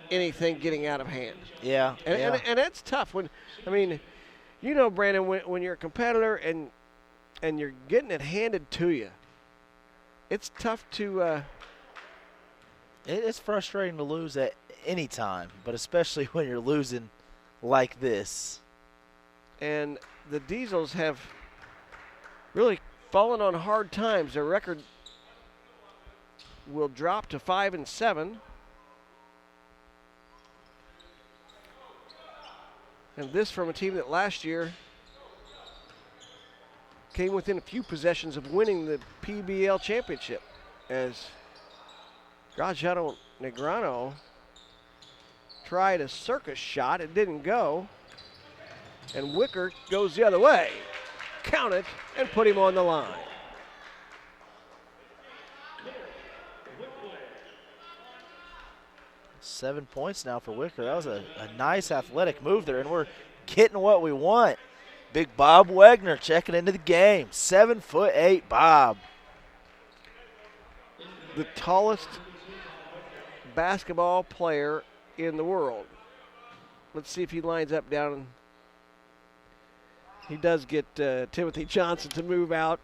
anything getting out of hand. Yeah. And it's tough when, I mean, you know, Brandon, when you're a competitor and you're getting it handed to you, it's tough to. It's frustrating to lose at any time, but especially when you're losing like this. And the Diesels have really fallen on hard times. Their record will drop to 5-7. And this from a team that last year came within a few possessions of winning the PBL championship, as Graziano Negrano tried a circus shot. It didn't go. And Wicker goes the other way. Count it and put him on the line. Seven points now for Wicker. That was a nice athletic move there, and we're getting what we want. Big Bob Wegner checking into the game. 7'8" Bob. The tallest basketball player in the world. Let's see if he lines up down. He does get Timothy Johnson to move out.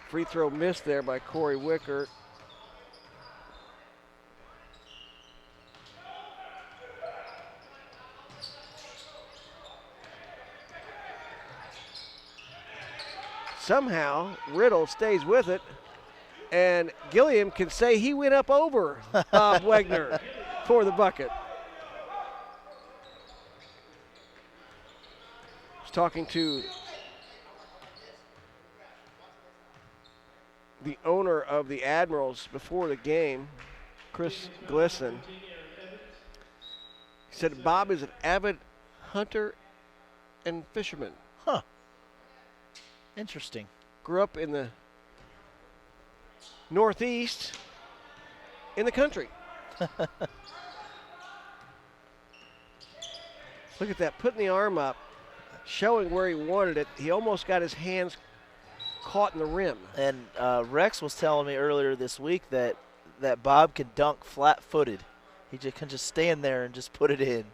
Free throw missed there by Corey Wicker. Somehow, Riddle stays with it, and Gilliam can say he went up over Bob Wegner for the bucket. I was talking to the owner of the Admirals before the game, Chris Glisson. He said Bob is an avid hunter and fisherman. Huh. Interesting. Grew up in the Northeast in the country. Look at that, putting the arm up, showing where he wanted it. He almost got his hands caught in the rim. And Rex was telling me earlier this week that Bob can dunk flat-footed. He can just stand there and just put it in.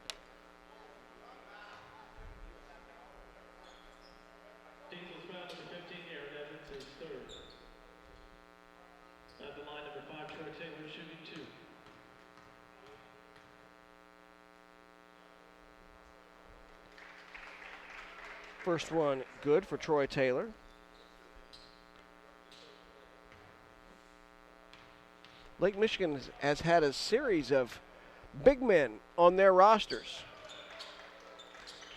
First one good for Troy Taylor. Lake Michigan has had a series of big men on their rosters.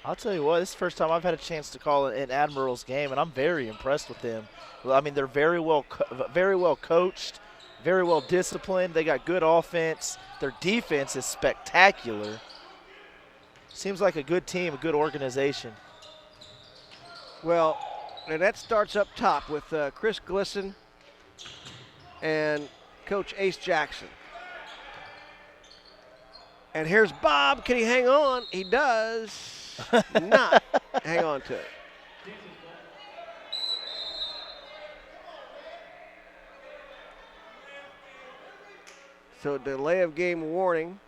I'll tell you what, this is the first time I've had a chance to call an Admirals game, and I'm very impressed with them. Well, I mean, they're very well coached, very well disciplined. They got good offense. Their defense is spectacular. Seems like a good team, a good organization. Well, and that starts up top with Chris Glisson and Coach Ace Jackson. And here's Bob. Can he hang on? He does not hang on to it. So delay of game warning.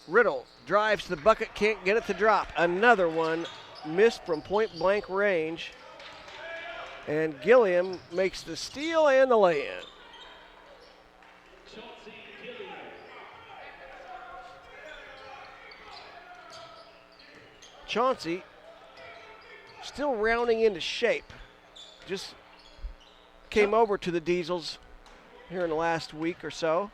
Riddle drives to the bucket, can't get it to drop. Another one missed from point blank range. And Gilliam makes the steal and the lay-in. Chauncey still rounding into shape. Just came over to the Diesels here in the last week or so.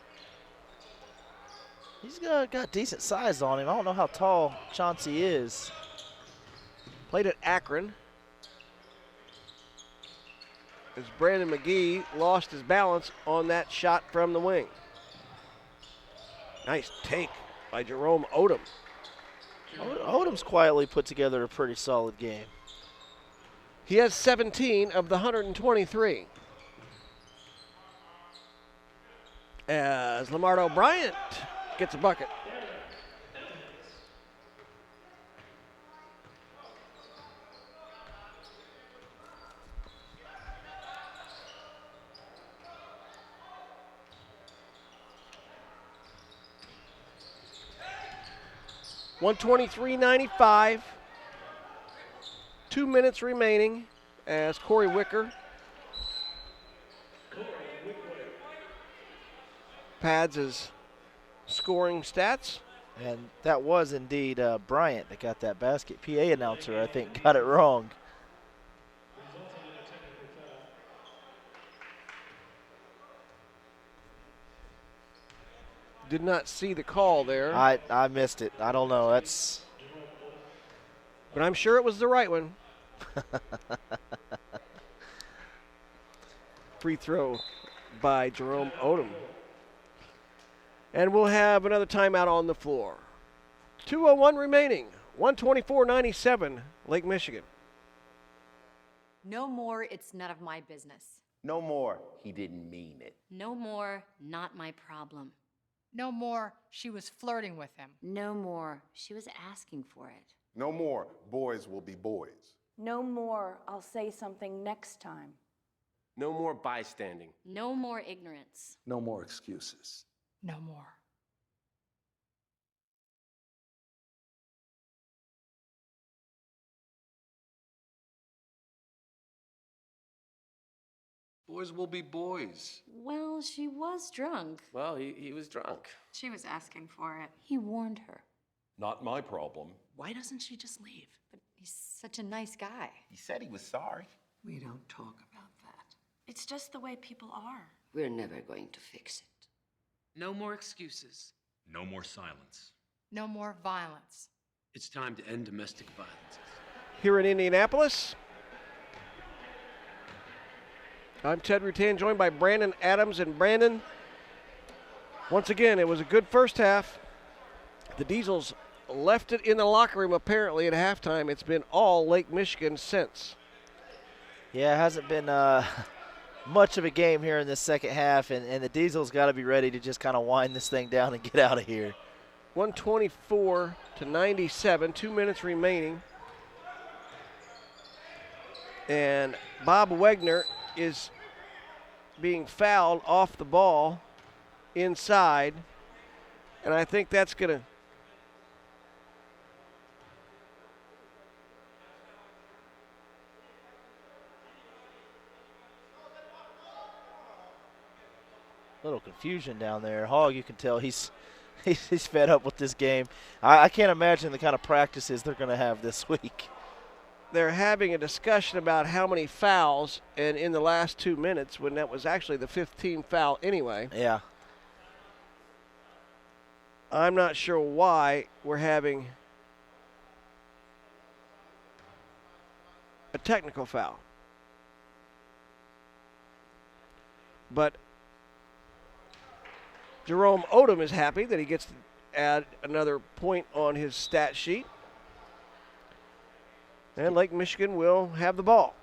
He's got decent size on him. I don't know how tall Chauncey is. Played at Akron. As Brandon McGee lost his balance on that shot from the wing. Nice take by Jerome Odom. Odom's quietly put together a pretty solid game. He has 17 of the 123. As Lamardo Bryant gets a bucket. $123.95. 2 minutes remaining as Corey Wicker pads his scoring stats. And that was indeed Bryant that got that basket. PA announcer, I think, got it wrong. Did not see the call there. I missed it. I don't know. But I'm sure it was the right one. Free throw by Jerome Odom. And we'll have another timeout on the floor. 2:01 remaining. 124-97, Lake Michigan. No more, it's none of my business. No more, he didn't mean it. No more, not my problem. No more, she was flirting with him. No more, she was asking for it. No more, boys will be boys. No more, I'll say something next time. No more bystanding. No more ignorance. No more excuses. No more. Boys will be boys. Well, she was drunk. Well, he was drunk. She was asking for it. He warned her. Not my problem. Why doesn't she just leave? But he's such a nice guy. He said he was sorry. We don't talk about that. It's just the way people are. We're never going to fix it. No more excuses. No more silence. No more violence. It's time to end domestic violence. Here in Indianapolis, I'm Ted Rutan, joined by Brandon Adams. And Brandon, once again, it was a good first half. The Diesels left it in the locker room apparently at halftime. It's been all Lake Michigan since. Yeah, it hasn't been much of a game here in this second half, and the Diesels got to be ready to just kind of wind this thing down and get out of here. 124-97, 2 minutes remaining. And Bob Wagner is being fouled off the ball inside. And I think that's going to little confusion down there. Hogg, you can tell he's fed up with this game. I can't imagine the kind of practices they're going to have this week. they're having a discussion about how many fouls, and in the last 2 minutes, when that was actually the 15th foul anyway. Yeah. I'm not sure why we're having a technical foul. But Jerome Odom is happy that he gets to add another point on his stat sheet. And Lake Michigan will have the ball.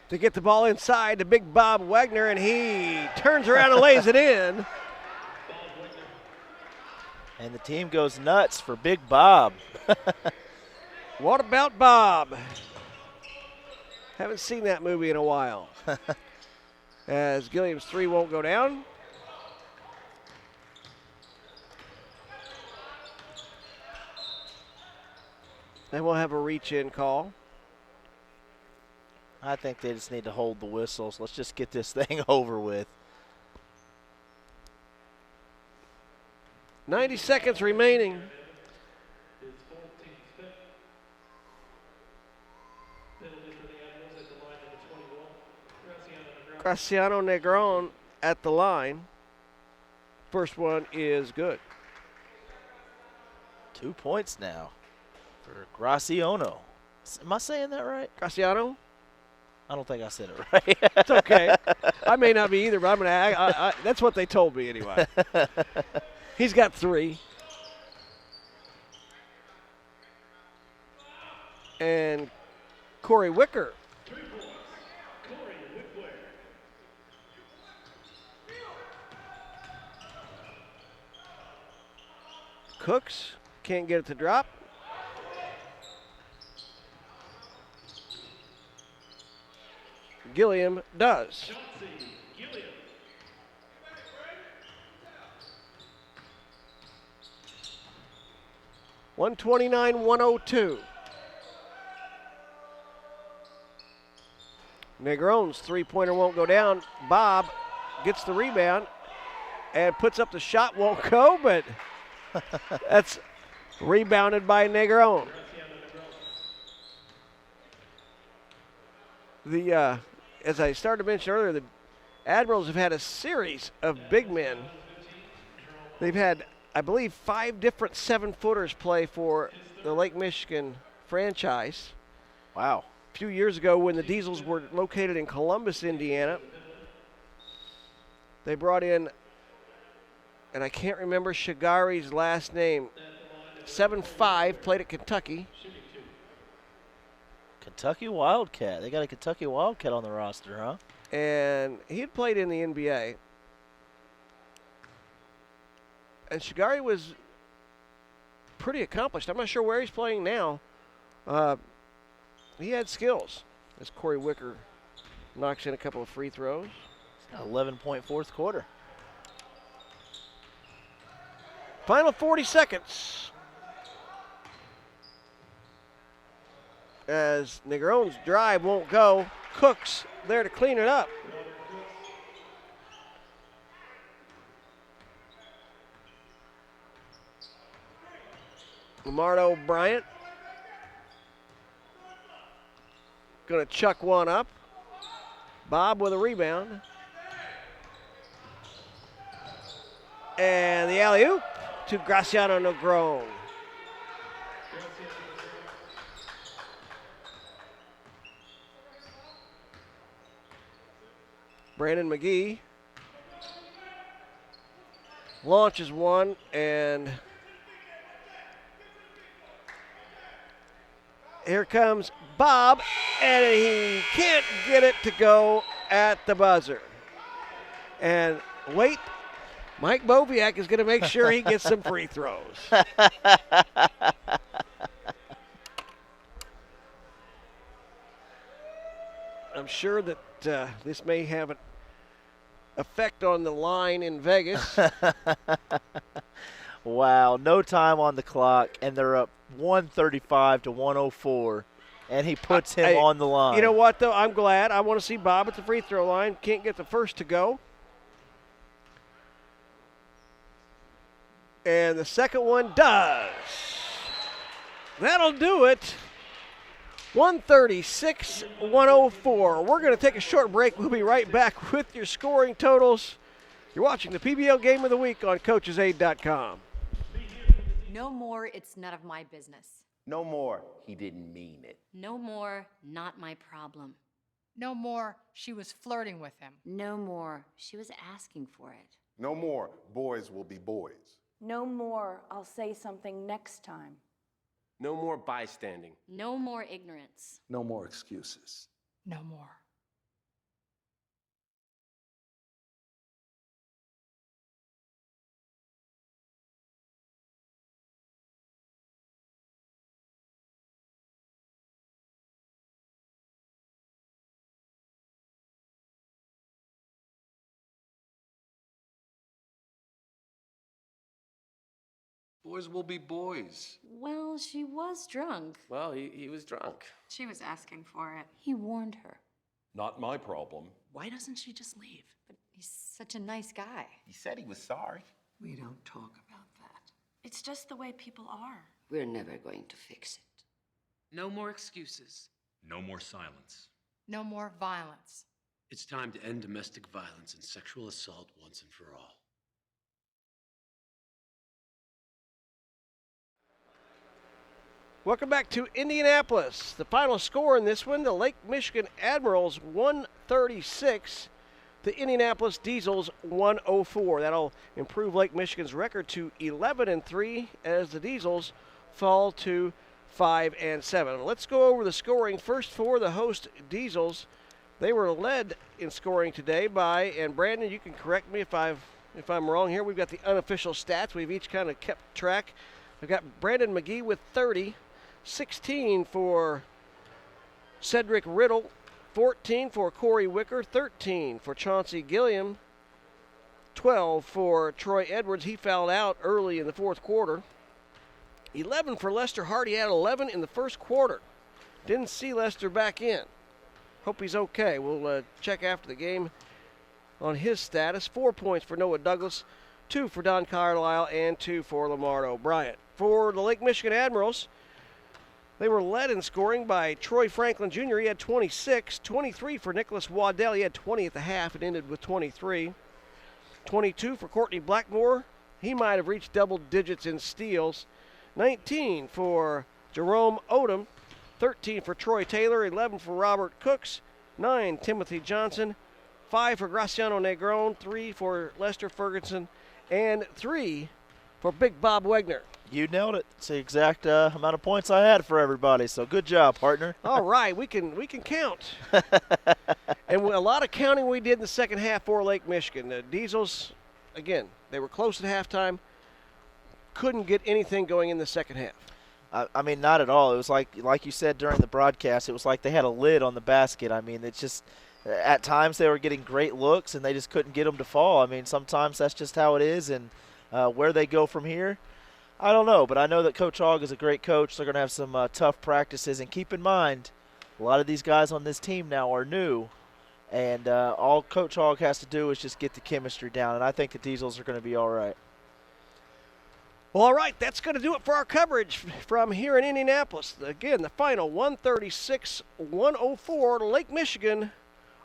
To get the ball inside to big Bob Wagner, and he turns around and lays it in. And the team goes nuts for Big Bob. What about Bob? Haven't seen that movie in a while. As Gilliam's three won't go down. And we'll have a reach-in call. I think they just need to hold the whistles. Let's just get this thing over with. 90 seconds remaining. Graciano Negron at the line. First one is good. 2 points now for Graciano. Am I saying that right? Graciano? I don't think I said it right. It's okay. I may not be either, but I'm gonna. That's what they told me anyway. He's got three. And Corey Wicker. Cooks can't get it to drop. Gilliam does. (129-102). Negron's three-pointer won't go down. Bob gets the rebound and puts up the shot. Won't go, but that's rebounded by Negron. As I started to mention earlier, the Admirals have had a series of big men. They've had, I believe, 5 different 7-footers play for the Lake Michigan franchise. Wow. A few years ago when the Diesels were located in Columbus, Indiana, they brought in, and I can't remember Shigari's last name, 7'5", played at Kentucky. Kentucky Wildcat. They got a Kentucky Wildcat on the roster, huh? And he had played in the NBA. And Shigari was pretty accomplished. I'm not sure where he's playing now. He had skills, as Corey Wicker knocks in a couple of free throws. 11-point fourth quarter. Final 40 seconds. As Negron's drive won't go. Cook's there to clean it up. Lamardo Bryant going to chuck one up. Bob with a rebound. And the alley-oop to Graciano Negron. Brandon McGee launches one, and here comes Bob, and he can't get it to go at the buzzer. And wait, Mike Boviak is going to make sure he gets some free throws. I'm sure that this may have an effect on the line in Vegas. Wow, no time on the clock, and they're up 135 to 104, and he puts him on the line. You know what, though? I'm glad. I want to see Bob at the free throw line. Can't get the first to go. And the second one does. That'll do it. 136-104. We're going to take a short break. We'll be right back with your scoring totals. You're watching the PBL Game of the Week on CoachesAid.com. No more, it's none of my business. No more, he didn't mean it. No more, not my problem. No more, she was flirting with him. No more, she was asking for it. No more, boys will be boys. No more, I'll say something next time. No more bystanding. No more ignorance. No more excuses. No more. Boys will be boys. Well, she was drunk. Well, he was drunk. She was asking for it. He warned her. Not my problem. Why doesn't she just leave? But he's such a nice guy. He said he was sorry. We don't talk about that. It's just the way people are. We're never going to fix it. No more excuses. No more silence. No more violence. It's time to end domestic violence and sexual assault once and for all. Welcome back to Indianapolis. The final score in this one, the Lake Michigan Admirals 136, the Indianapolis Diesels 104. That'll improve Lake Michigan's record to 11-3 as the Diesels fall to 5-7. Let's go over the scoring first for the host Diesels. They were led in scoring today by, and Brandon, you can correct me if I'm wrong here. We've got the unofficial stats. We've each kind of kept track. We've got Brandon McGee with 30. 16 for Cedric Riddle, 14 for Corey Wicker, 13 for Chauncey Gilliam, 12 for Troy Edwards. He fouled out early in the fourth quarter. 11 for Lester Hardy, had 11 in the first quarter. Didn't see Lester back in. Hope he's okay. We'll check after the game on his status. 4 points for Noah Douglas, 2 for Don Carlisle, and 2 for Lamar O'Brien. For the Lake Michigan Admirals, they were led in scoring by Troy Franklin Jr. He had 26. 23 for Nicholas Waddell. He had 20 at the half. It ended with 23. 22 for Courtney Blackmore. He might have reached double digits in steals. 19 for Jerome Odom. 13 for Troy Taylor. 11 for Robert Cooks. 9 Timothy Johnson. 5 for Graciano Negron. 3 for Lester Ferguson. And 3 for Big Bob Wegner. You nailed it. It's the exact amount of points I had for everybody, so good job, partner. All right, we can count. And a lot of counting we did in the second half for Lake Michigan. The Diesels, again, they were close at halftime, couldn't get anything going in the second half. I mean, not at all. It was like you said during the broadcast, it was like they had a lid on the basket. I mean, it's just at times they were getting great looks, and they just couldn't get them to fall. I mean, sometimes that's just how it is, and where they go from here, I don't know, but I know that Coach Hogg is a great coach. They're going to have some tough practices. And keep in mind, a lot of these guys on this team now are new, and all Coach Hogg has to do is just get the chemistry down, and I think the Diesels are going to be all right. Well, all right, that's going to do it for our coverage from here in Indianapolis. Again, the final 136-104, Lake Michigan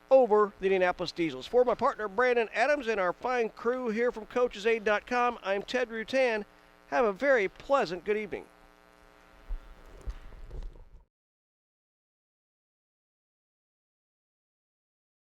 over the Indianapolis Diesels. For my partner, Brandon Adams, and our fine crew here from CoachesAid.com, I'm Ted Rutan. Have a very pleasant good evening.